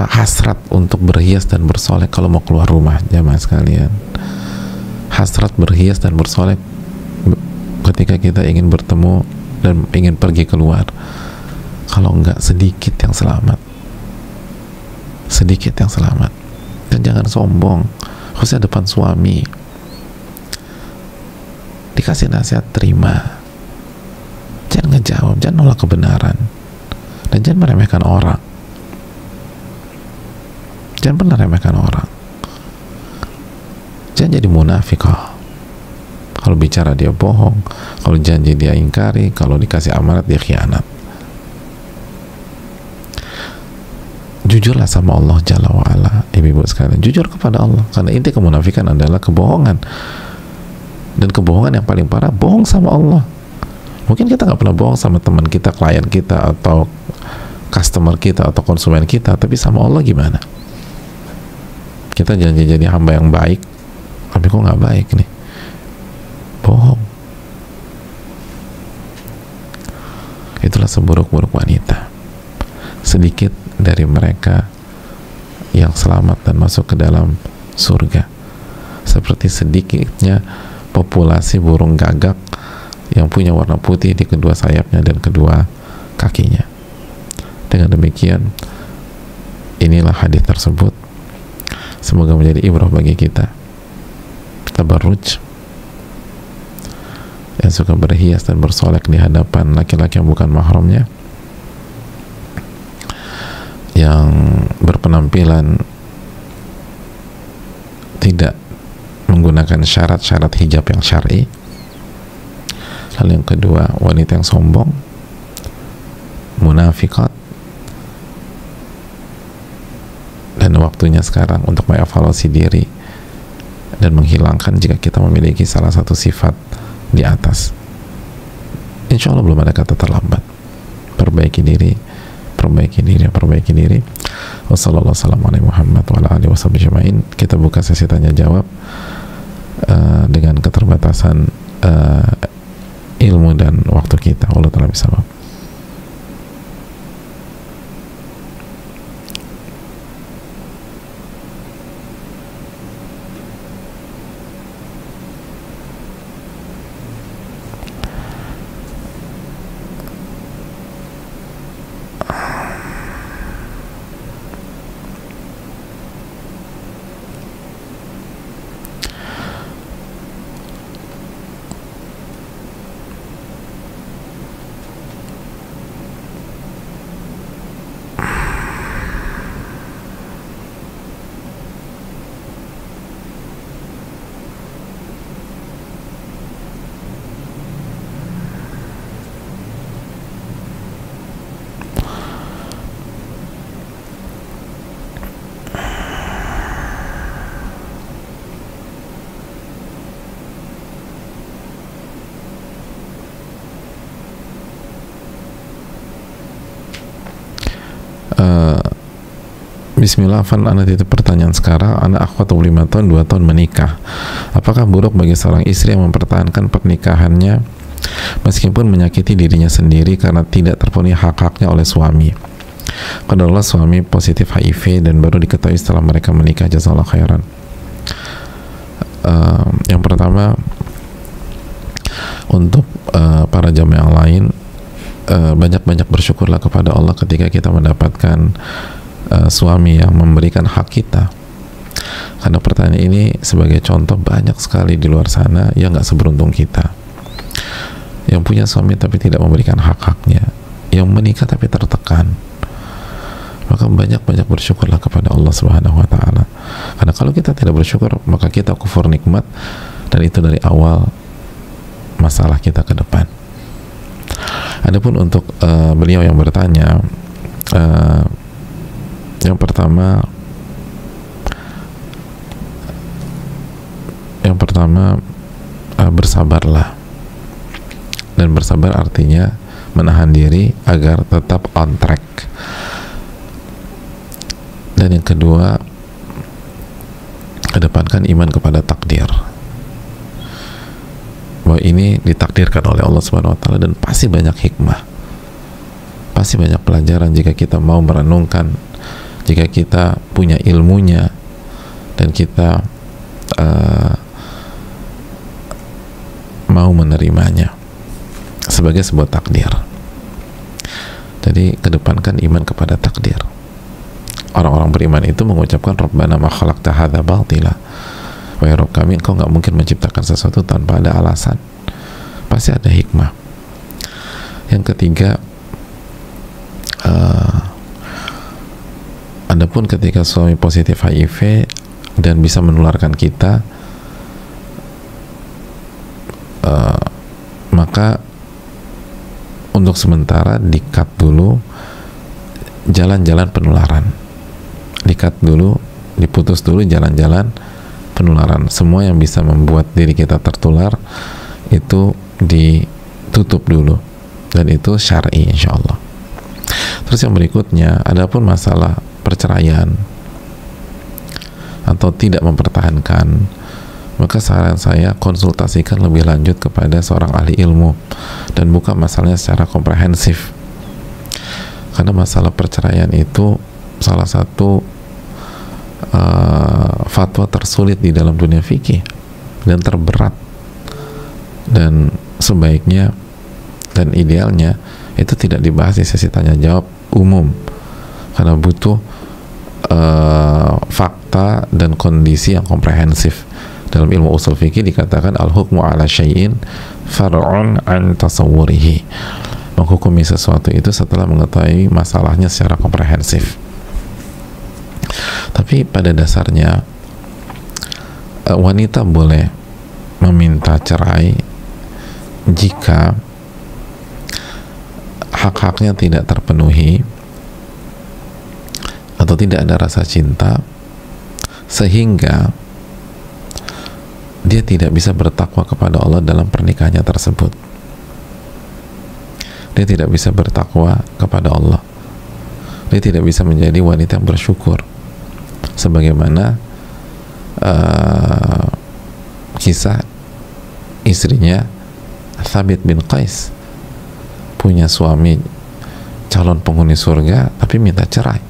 A: hasrat untuk berhias dan bersolek kalau mau keluar rumah, jamaah sekalian. Hasrat berhias dan bersolek ketika kita ingin bertemu dan ingin pergi keluar. Kalau enggak, sedikit yang selamat, sedikit yang selamat. Dan jangan sombong, khususnya depan suami. Dikasih nasihat, terima. Jangan ngejawab, jangan nolak kebenaran, dan jangan meremehkan orang. Jangan pernah remehkan orang. Jangan jadi munafikah. Kalau bicara dia bohong, kalau janji dia ingkari, kalau dikasih amanat dia khianat. Jujurlah sama Allah Jalla wa'ala, ibu-ibu sekalian. Jujur kepada Allah, karena inti kemunafikan adalah kebohongan. Dan kebohongan yang paling parah, bohong sama Allah. Mungkin kita nggak pernah bohong sama teman kita, klien kita, atau customer kita, atau konsumen kita, tapi sama Allah gimana? Kita janji jadi hamba yang baik, tapi kok nggak baik nih? Bohong. Itulah seburuk-buruk wanita. Sedikit dari mereka yang selamat dan masuk ke dalam surga, seperti sedikitnya populasi burung gagak yang punya warna putih di kedua sayapnya dan kedua kakinya. Dengan demikian, inilah hadis tersebut. Semoga menjadi ibrah bagi kita. Tabarruj, yang suka berhias dan bersolek di hadapan laki-laki yang bukan mahramnya, yang berpenampilan tidak menggunakan syarat-syarat hijab yang syar'i. Lalu yang kedua, wanita yang sombong, munafikat. Dan waktunya sekarang untuk mengevaluasi diri dan menghilangkan jika kita memiliki salah satu sifat di atas. Insya Allah belum ada kata terlambat. Perbaiki diri, perbaiki diri, perbaiki diri. Wassalamualaikum warahmatullahi wabarakatuh. Kita buka sesi tanya jawab dengan keterbatasan ilmu dan waktu kita. Allah Ta'ala bisawab. Bismillah, Anda titip pertanyaan sekarang. Anak akhwat 5 tahun, 2 tahun menikah. Apakah buruk bagi seorang istri yang mempertahankan pernikahannya meskipun menyakiti dirinya sendiri karena tidak terpenuhi hak-haknya oleh suami? Qadarullah suami positif HIV dan baru diketahui setelah mereka menikah. Jazakallah khairan. Yang pertama, untuk para jamaah yang lain, banyak-banyak bersyukurlah kepada Allah ketika kita mendapatkan suami yang memberikan hak kita. Karena pertanyaan ini sebagai contoh banyak sekali di luar sana yang nggak seberuntung kita, yang punya suami tapi tidak memberikan hak-haknya, yang menikah tapi tertekan. Maka banyak-banyak bersyukurlah kepada Allah Subhanahu wa Ta'ala. Karena kalau kita tidak bersyukur, maka kita kufur nikmat, dan itu dari awal masalah kita ke depan. Adapun untuk beliau yang bertanya, yang pertama bersabarlah. Dan bersabar artinya menahan diri agar tetap on track. Dan yang kedua, kedepankan iman kepada takdir, bahwa ini ditakdirkan oleh Allah Subhanahu wa Ta'ala, dan pasti banyak hikmah, pasti banyak pelajaran jika kita mau merenungkan, jika kita punya ilmunya, dan kita mau menerimanya sebagai sebuah takdir. Jadi kedepankan iman kepada takdir. Orang-orang beriman itu mengucapkan Rabbana ma khalaqta hadza batila, wahai Rabb kami, engkau nggak mungkin menciptakan sesuatu tanpa ada alasan, pasti ada hikmah. Yang ketiga, adapun ketika suami positif HIV dan bisa menularkan kita, maka untuk sementara di-cut dulu jalan-jalan penularan, di-cut dulu, diputus dulu jalan-jalan penularan. Semua yang bisa membuat diri kita tertular itu ditutup dulu, dan itu syar'i insyaallah. Terus yang berikutnya, adapun masalah perceraian atau tidak mempertahankan, maka saran saya konsultasikan lebih lanjut kepada seorang ahli ilmu dan buka masalahnya secara komprehensif. Karena masalah perceraian itu salah satu fatwa tersulit di dalam dunia fikih dan terberat, dan sebaiknya dan idealnya itu tidak dibahas di sesi tanya jawab umum, karena butuh fakta dan kondisi yang komprehensif. Dalam ilmu usul fikih dikatakan al-hukmu ala syai'in far'un an tasawwurihi, menghukumi sesuatu itu setelah mengetahui masalahnya secara komprehensif. Tapi pada dasarnya wanita boleh meminta cerai jika hak-haknya tidak terpenuhi atau tidak ada rasa cinta sehingga dia tidak bisa bertakwa kepada Allah dalam pernikahannya tersebut. Dia tidak bisa bertakwa kepada Allah, dia tidak bisa menjadi wanita yang bersyukur sebagaimana kisah istrinya Thabit bin Qais, punya suami calon penghuni surga tapi minta cerai.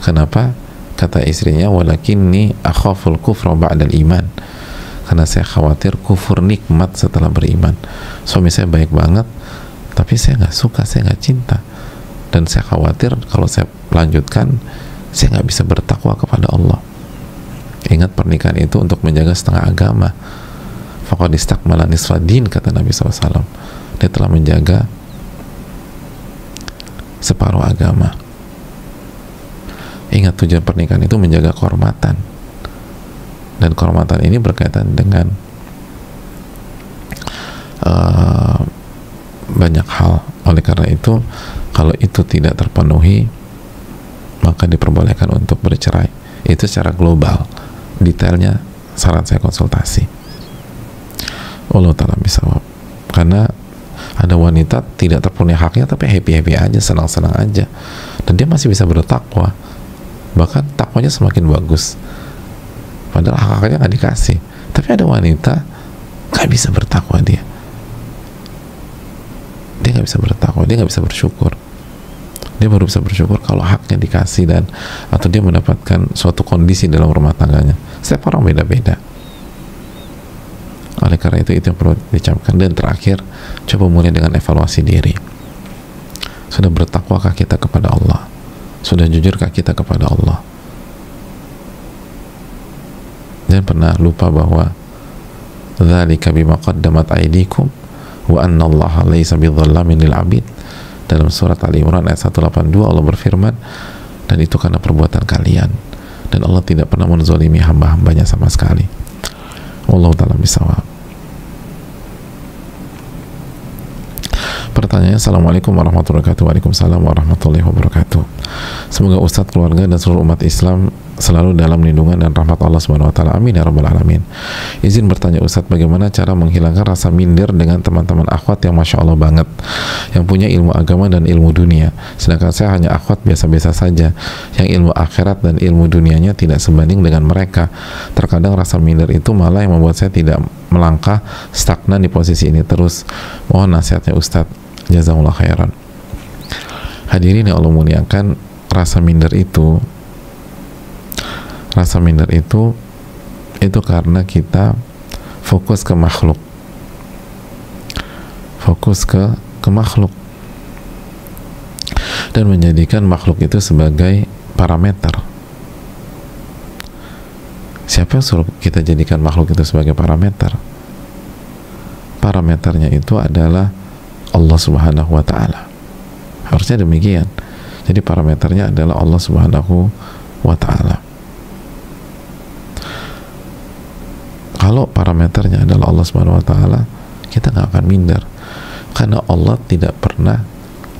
A: Kenapa? Kata istrinya, walakinni akhaful kufra ba'dal iman, karena saya khawatir kufur nikmat setelah beriman. Suami saya baik banget tapi saya nggak suka, saya nggak cinta, dan saya khawatir kalau saya lanjutkan saya nggak bisa bertakwa kepada Allah. Ingat, pernikahan itu untuk menjaga setengah agama. Faqad istakmala nisfa din, kata Nabi SAW. Dia telah menjaga separuh agama. Ingat, tujuan pernikahan itu menjaga kehormatan, dan kehormatan ini berkaitan dengan banyak hal. Oleh karena itu, kalau itu tidak terpenuhi, maka diperbolehkan untuk bercerai. Itu secara global. Detailnya saran saya konsultasi. Allah ta'ala bisawab. Karena ada wanita tidak terpenuhi haknya tapi happy-happy aja, senang-senang aja, dan dia masih bisa bertakwa, bahkan takwanya semakin bagus, padahal hak-haknya nggak dikasih. Tapi ada wanita nggak bisa bertakwa, dia nggak bisa bertakwa, dia nggak bisa bersyukur. Dia baru bisa bersyukur kalau haknya dikasih, dan atau dia mendapatkan suatu kondisi dalam rumah tangganya. Setiap orang beda-beda. Oleh karena itu yang perlu dicamkan. Dan terakhir, coba mulai dengan evaluasi diri. Sudah bertakwakah kita kepada Allah? Sudah jujurkah kita kepada Allah? kalian pernah lupa bahwa dzalika bima qaddamat aydikum wa anna allaha laysa bidzallamin lil abid? Dalam surat Ali Imran ayat 182 Allah berfirman, dan itu karena perbuatan kalian, dan Allah tidak pernah menzalimi hamba-hambanya sama sekali. Wallahu ta'ala bishawab. Pertanyaannya, Assalamualaikum warahmatullahi wabarakatuh. Waalaikumsalam warahmatullahi wabarakatuh. Semoga Ustadz, keluarga, dan seluruh umat Islam selalu dalam lindungan dan rahmat Allah Subhanahu wa taala. Amin ya rabbal alamin. Izin bertanya Ustadz, bagaimana cara menghilangkan rasa minder dengan teman-teman akhwat yang Masya Allah banget, yang punya ilmu agama dan ilmu dunia, sedangkan saya hanya akhwat biasa-biasa saja, yang ilmu akhirat dan ilmu dunianya tidak sebanding dengan mereka. Terkadang rasa minder itu malah yang membuat saya tidak melangkah, stagnan di posisi ini terus. Mohon nasihatnya Ustadz. Jazakumullah khairan. Hadirin yang Allah muliakan, rasa minder itu karena kita fokus ke makhluk, dan menjadikan makhluk itu sebagai parameter. Siapa yang suruh kita jadikan makhluk itu sebagai parameter? Parameternya itu adalah Allah Subhanahu wa ta'ala. Harusnya demikian. Jadi parameternya adalah Allah Subhanahu wa ta'ala. Kalau parameternya adalah Allah Subhanahu wa ta'ala, kita nggak akan minder, karena Allah tidak pernah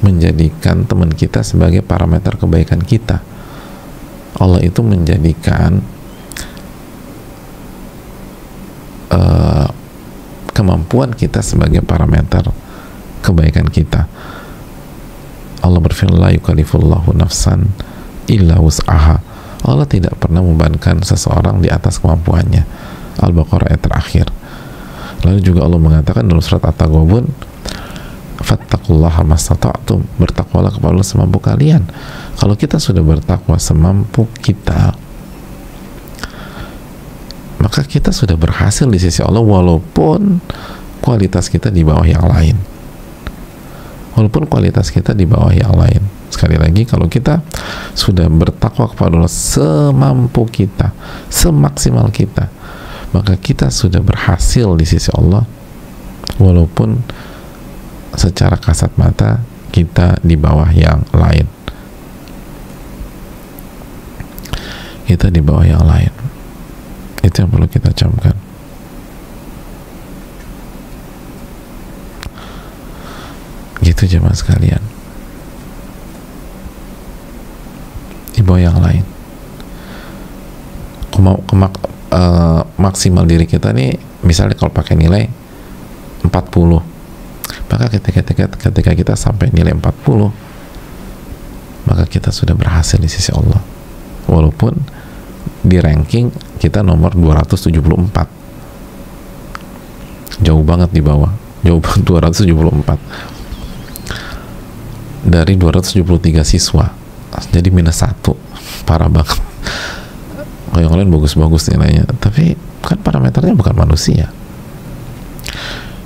A: menjadikan teman kita sebagai parameter kebaikan kita. Allah itu menjadikan kemampuan kita sebagai parameter kebaikan kita. Allah berfirman, la yukallifullahu nafsan illa wus'aha. Allah tidak pernah membebankan seseorang di atas kemampuannya. Al-Baqarah ayat terakhir. Lalu juga Allah mengatakan dalam surat At-Taghabun, fattaqullaha mastata'tum, bertakwalah kepada Allah semampu kalian. Kalau kita sudah bertakwa semampu kita, maka kita sudah berhasil di sisi Allah, walaupun kualitas kita di bawah yang lain. Sekali lagi, kalau kita sudah bertakwa kepada Allah semampu kita, semaksimal kita, maka kita sudah berhasil di sisi Allah, walaupun secara kasat mata kita di bawah yang lain. Itu yang perlu kita camkan. Gitu jemaah sekalian, di bawah yang lain. Maksimal diri kita nih, misalnya kalau pakai nilai 40, maka ketika kita sampai nilai 40, maka kita sudah berhasil di sisi Allah, walaupun di ranking kita nomor 274, jauh banget di bawah, jauh banget, 274 dari 273 siswa, jadi -1, parah banget. Kalau yang lain bagus-bagus nilainya, tapi kan parameternya bukan manusia.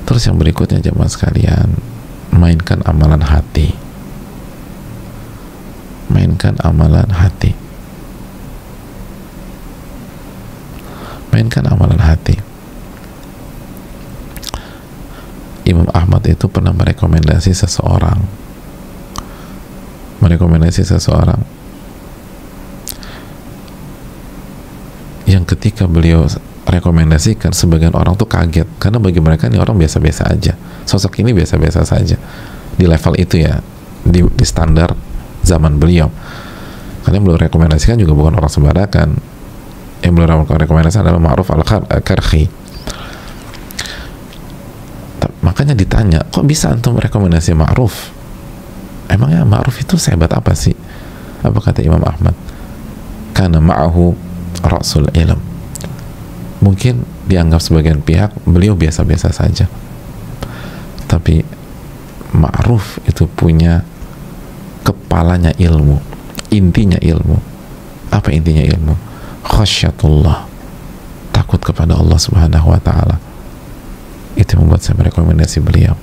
A: Terus yang berikutnya jemaah sekalian, mainkan amalan hati. Imam Ahmad itu pernah merekomendasi seseorang yang ketika beliau rekomendasikan, sebagian orang tuh kaget, karena bagi mereka ini orang biasa-biasa aja, sosok ini biasa-biasa saja di level itu ya, di standar zaman beliau. Karena yang beliau rekomendasikan juga bukan orang sembarangan. Yang beliau rekomendasikan adalah Ma'ruf al-Karhi. Makanya ditanya, kok bisa antum rekomendasi Ma'ruf? Emangnya Ma'ruf itu sehebat apa sih? Apa kata Imam Ahmad? Karena ma'ahu ra'sul ilm. Mungkin dianggap sebagian pihak beliau biasa-biasa saja, tapi Ma'ruf itu punya kepalanya ilmu, intinya ilmu. Apa intinya ilmu? Khasyatullah, takut kepada Allah Subhanahu wa ta'ala. Itu membuat saya merekomendasi beliau.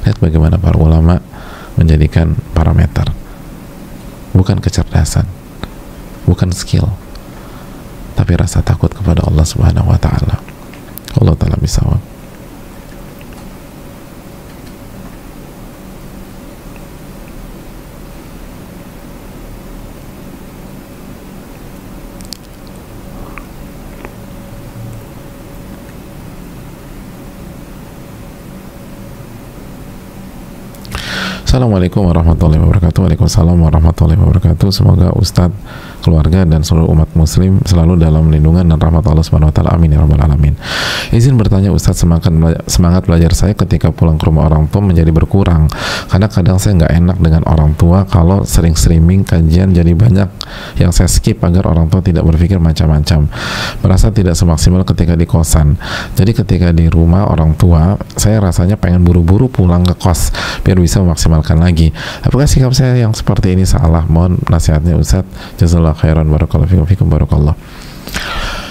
A: Lihat bagaimana para ulama menjadikan parameter, bukan kecerdasan, bukan skill, tapi tapi rasa takut kepada Allah Subhanahu wa taala. Allah taala bisawab. Assalamualaikum warahmatullahi wabarakatuh. Waalaikumsalam warahmatullahi wabarakatuh. Semoga Ustadz, keluarga, dan seluruh umat muslim selalu dalam lindungan dan rahmat Allah Subhanahu wa taala. Amin ya rabbal alamin. Izin bertanya Ustadz, semangat belajar saya ketika pulang ke rumah orang tua menjadi berkurang. Karena kadang saya nggak enak dengan orang tua kalau sering streaming kajian, jadi banyak yang saya skip agar orang tua tidak berpikir macam-macam. Merasa tidak semaksimal ketika di kosan. Jadi ketika di rumah orang tua, saya rasanya pengen buru-buru pulang ke kos biar bisa memaksimalkan lagi. Apakah sikap saya yang seperti ini salah? Mohon nasihatnya Ustadz. Jazakallahu khairan, barakallahu fikum, barakallah.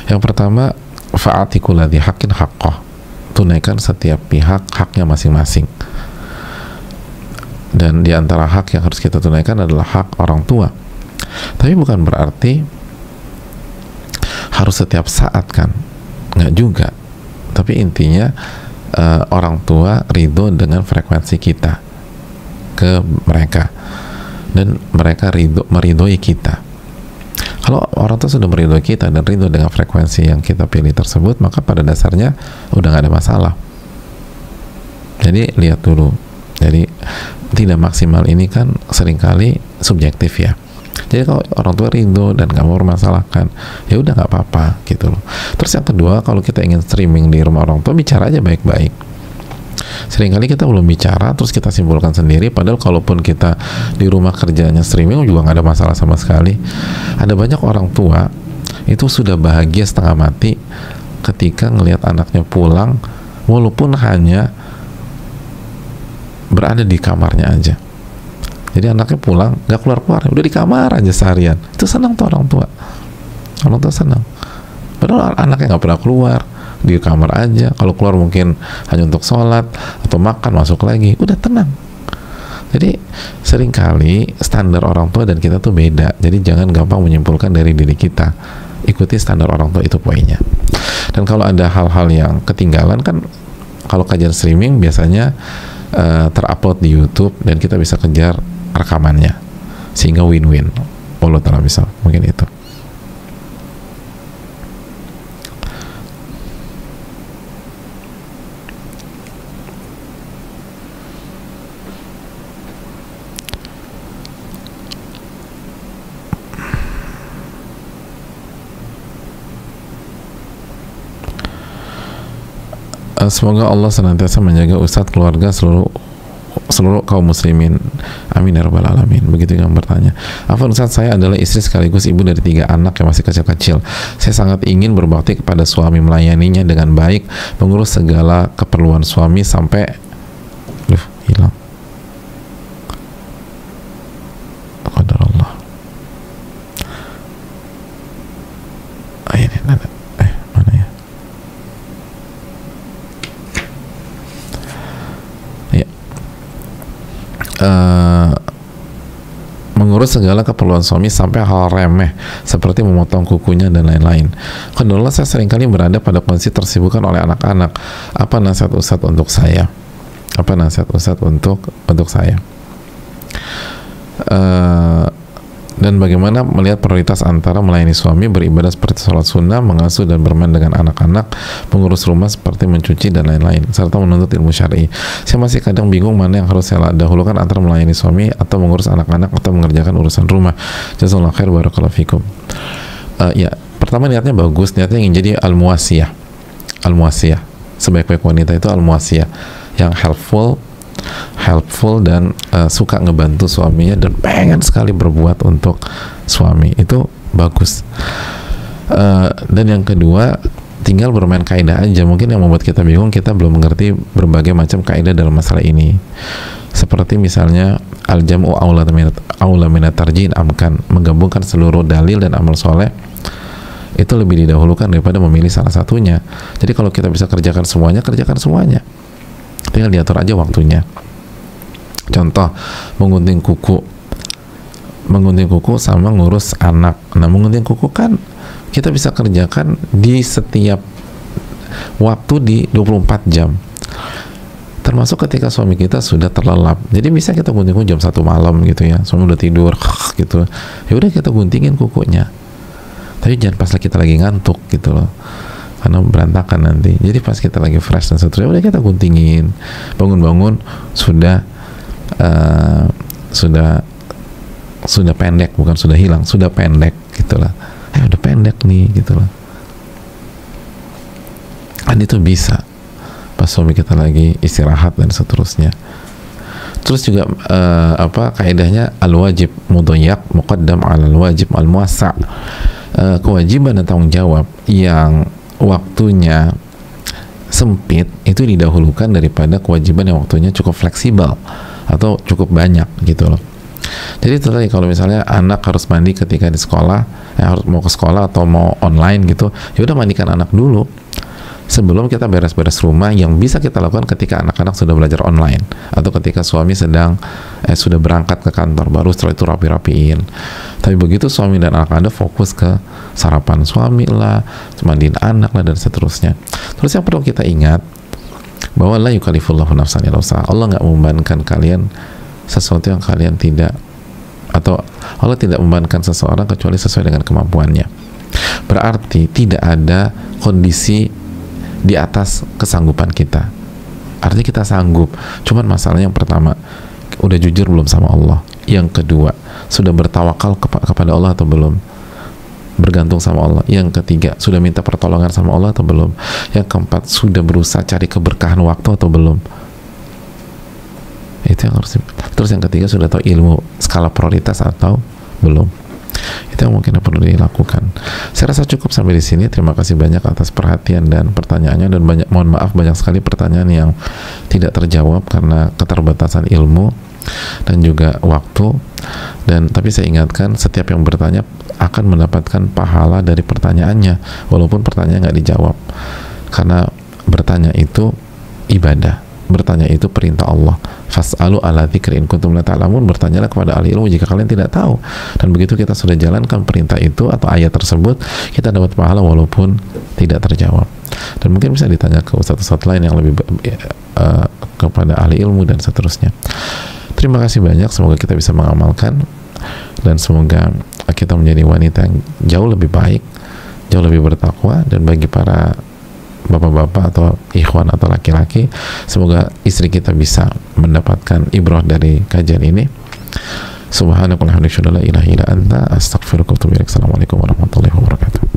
A: Yang pertama, fa'ati kulladzi haqqin haqqah. Tunaikan setiap pihak haknya masing-masing. Dan di antara hak yang harus kita tunaikan adalah hak orang tua. Tapi bukan berarti harus setiap saat, kan? Nggak juga. Tapi intinya orang tua ridho dengan frekuensi kita ke mereka, dan mereka meridhoi kita. Kalau orang tua sudah meridhoi kita dan ridho dengan frekuensi yang kita pilih tersebut, maka pada dasarnya udah gak ada masalah. Jadi lihat dulu. Jadi tidak maksimal ini kan seringkali subjektif ya. Jadi kalau orang tua ridho dan gak mau mempermasalahkan, ya udah gak apa-apa gitu loh. Terus yang kedua, kalau kita ingin streaming di rumah orang tua, bicara aja baik-baik. Seringkali kita belum bicara, terus kita simpulkan sendiri, padahal kalaupun kita di rumah kerjanya streaming juga nggak ada masalah sama sekali. Ada banyak orang tua itu sudah bahagia setengah mati ketika ngelihat anaknya pulang, walaupun hanya berada di kamarnya aja. Jadi anaknya pulang, nggak keluar-keluar, udah di kamar aja seharian. Itu senang tuh orang tua. Orang tua senang. Padahal anaknya nggak pernah keluar, di kamar aja. Kalau keluar mungkin hanya untuk sholat atau makan, masuk lagi, udah tenang. Jadi seringkali standar orang tua dan kita tuh beda. Jadi jangan gampang menyimpulkan dari diri kita. Ikuti standar orang tua, itu poinnya. Dan kalau ada hal-hal yang ketinggalan, kan kalau kajian streaming biasanya terupload di YouTube dan kita bisa kejar rekamannya, sehingga win-win. Allah taala bisa, mungkin itu. Semoga Allah senantiasa menjaga Ustadz, keluarga, seluruh kaum muslimin. Amin ya rabbal alamin. Begitu yang bertanya. Afwan Ustadz, saya adalah istri sekaligus ibu dari 3 anak yang masih kecil-kecil. Saya sangat ingin berbakti kepada suami, melayaninya dengan baik, mengurus segala keperluan suami sampai hilang. Qadarullah. Ini mana ya? Mengurus segala keperluan suami sampai hal remeh seperti memotong kukunya dan lain-lain. Kedua, saya seringkali berada pada kondisi tersibukan oleh anak-anak. Apa nasihat Ustadz untuk saya? Apa nasihat Ustadz untuk saya? Dan bagaimana melihat prioritas antara melayani suami, beribadah seperti sholat sunnah, mengasuh dan bermain dengan anak-anak, mengurus rumah seperti mencuci dan lain-lain, serta menuntut ilmu syar'i. Saya masih kadang bingung mana yang harus saya dahulukan antara melayani suami atau mengurus anak-anak atau mengerjakan urusan rumah. Jazakallahu khair, barakallahu fikum. Ya, pertama niatnya bagus, niatnya ingin jadi al-muwasiyah. Al-muwasiyah, sebaik-baik wanita itu al-muwasiyah, yang helpful dan suka ngebantu suaminya dan pengen sekali berbuat untuk suami, itu bagus. Dan yang kedua, tinggal bermain kaidah aja. Mungkin yang membuat kita bingung, kita belum mengerti berbagai macam kaidah dalam masalah ini, seperti misalnya al-jam'u aula minat tarjih amkan, menggabungkan seluruh dalil dan amal soleh itu lebih didahulukan daripada memilih salah satunya. Jadi kalau kita bisa kerjakan semuanya, tinggal diatur aja waktunya. Contoh, menggunting kuku menggunting kuku sama ngurus anak. Nah, menggunting kuku kan kita bisa kerjakan di setiap waktu di 24 jam. Termasuk ketika suami kita sudah terlelap. Jadi bisa kita gunting kuku jam 1 malam gitu ya. Suami udah tidur gitu. Ya udah kita guntingin kukunya. Tapi jangan pas kita lagi ngantuk gitu loh. Karena berantakan nanti. Jadi pas kita lagi fresh dan seterusnya udah kita guntingin. Bangun-bangun sudah pendek, bukan sudah hilang, sudah pendek gitulah. Udah pendek nih gitulah. Kan itu bisa pas suami kita lagi istirahat dan seterusnya. Terus juga kaidahnya al-wajib mudayyak muqaddam 'ala al-wajib al-muwassa'. Kewajiban dan tanggung jawab yang waktunya sempit itu didahulukan daripada kewajiban yang waktunya cukup fleksibel atau cukup banyak gitu loh. Jadi terus kalau misalnya anak harus mandi ketika di sekolah, harus mau ke sekolah atau mau online gitu, ya udah mandikan anak dulu sebelum kita beres-beres rumah, yang bisa kita lakukan ketika anak-anak sudah belajar online atau ketika suami sedang sudah berangkat ke kantor, baru setelah itu rapi-rapiin. Tapi begitu suami dan anak Anda fokus ke sarapan suami lah, mandiin anak lah dan seterusnya. Terus yang perlu kita ingat bahwa la yukallifullahu nafsan illa wus'aha. Allah nggak membebankan kalian sesuatu yang kalian tidak, atau Allah tidak membebankan seseorang kecuali sesuai dengan kemampuannya. Berarti tidak ada kondisi di atas kesanggupan kita. Artinya kita sanggup. Cuman masalahnya yang pertama, udah jujur belum sama Allah? Yang kedua, sudah bertawakal kepada Allah atau belum? Bergantung sama Allah. Yang ketiga, sudah minta pertolongan sama Allah atau belum? Yang keempat, sudah berusaha cari keberkahan waktu atau belum? Itu yang harus. Terus yang ketiga, sudah tahu ilmu skala prioritas atau belum? Itu yang mungkin perlu dilakukan. Saya rasa cukup sampai di sini. Terima kasih banyak atas perhatian dan pertanyaannya, dan mohon maaf banyak sekali pertanyaan yang tidak terjawab karena keterbatasan ilmu dan juga waktu. Dan tapi saya ingatkan, setiap yang bertanya akan mendapatkan pahala dari pertanyaannya walaupun pertanyaan nggak dijawab, karena bertanya itu ibadah. Bertanya itu perintah Allah. Fas'alu ala dzikri in kuntum la ta'lamun. Bertanyalah kepada ahli ilmu jika kalian tidak tahu. Dan begitu kita sudah jalankan perintah itu atau ayat tersebut, kita dapat pahala walaupun tidak terjawab. Dan mungkin bisa ditanya ke ustadz-ustadz lain yang lebih kepada ahli ilmu dan seterusnya. Terima kasih banyak. Semoga kita bisa mengamalkan, dan semoga kita menjadi wanita yang jauh lebih baik, jauh lebih bertakwa. Dan bagi para bapak-bapak atau ikhwan atau laki-laki, semoga istri kita bisa mendapatkan ibrah dari kajian ini. Subhanakallahumma wa bihamdika, la ilaha illa anta, astaghfiruka wa atubu ilaik. Assalamualaikum warahmatullahi wabarakatuh.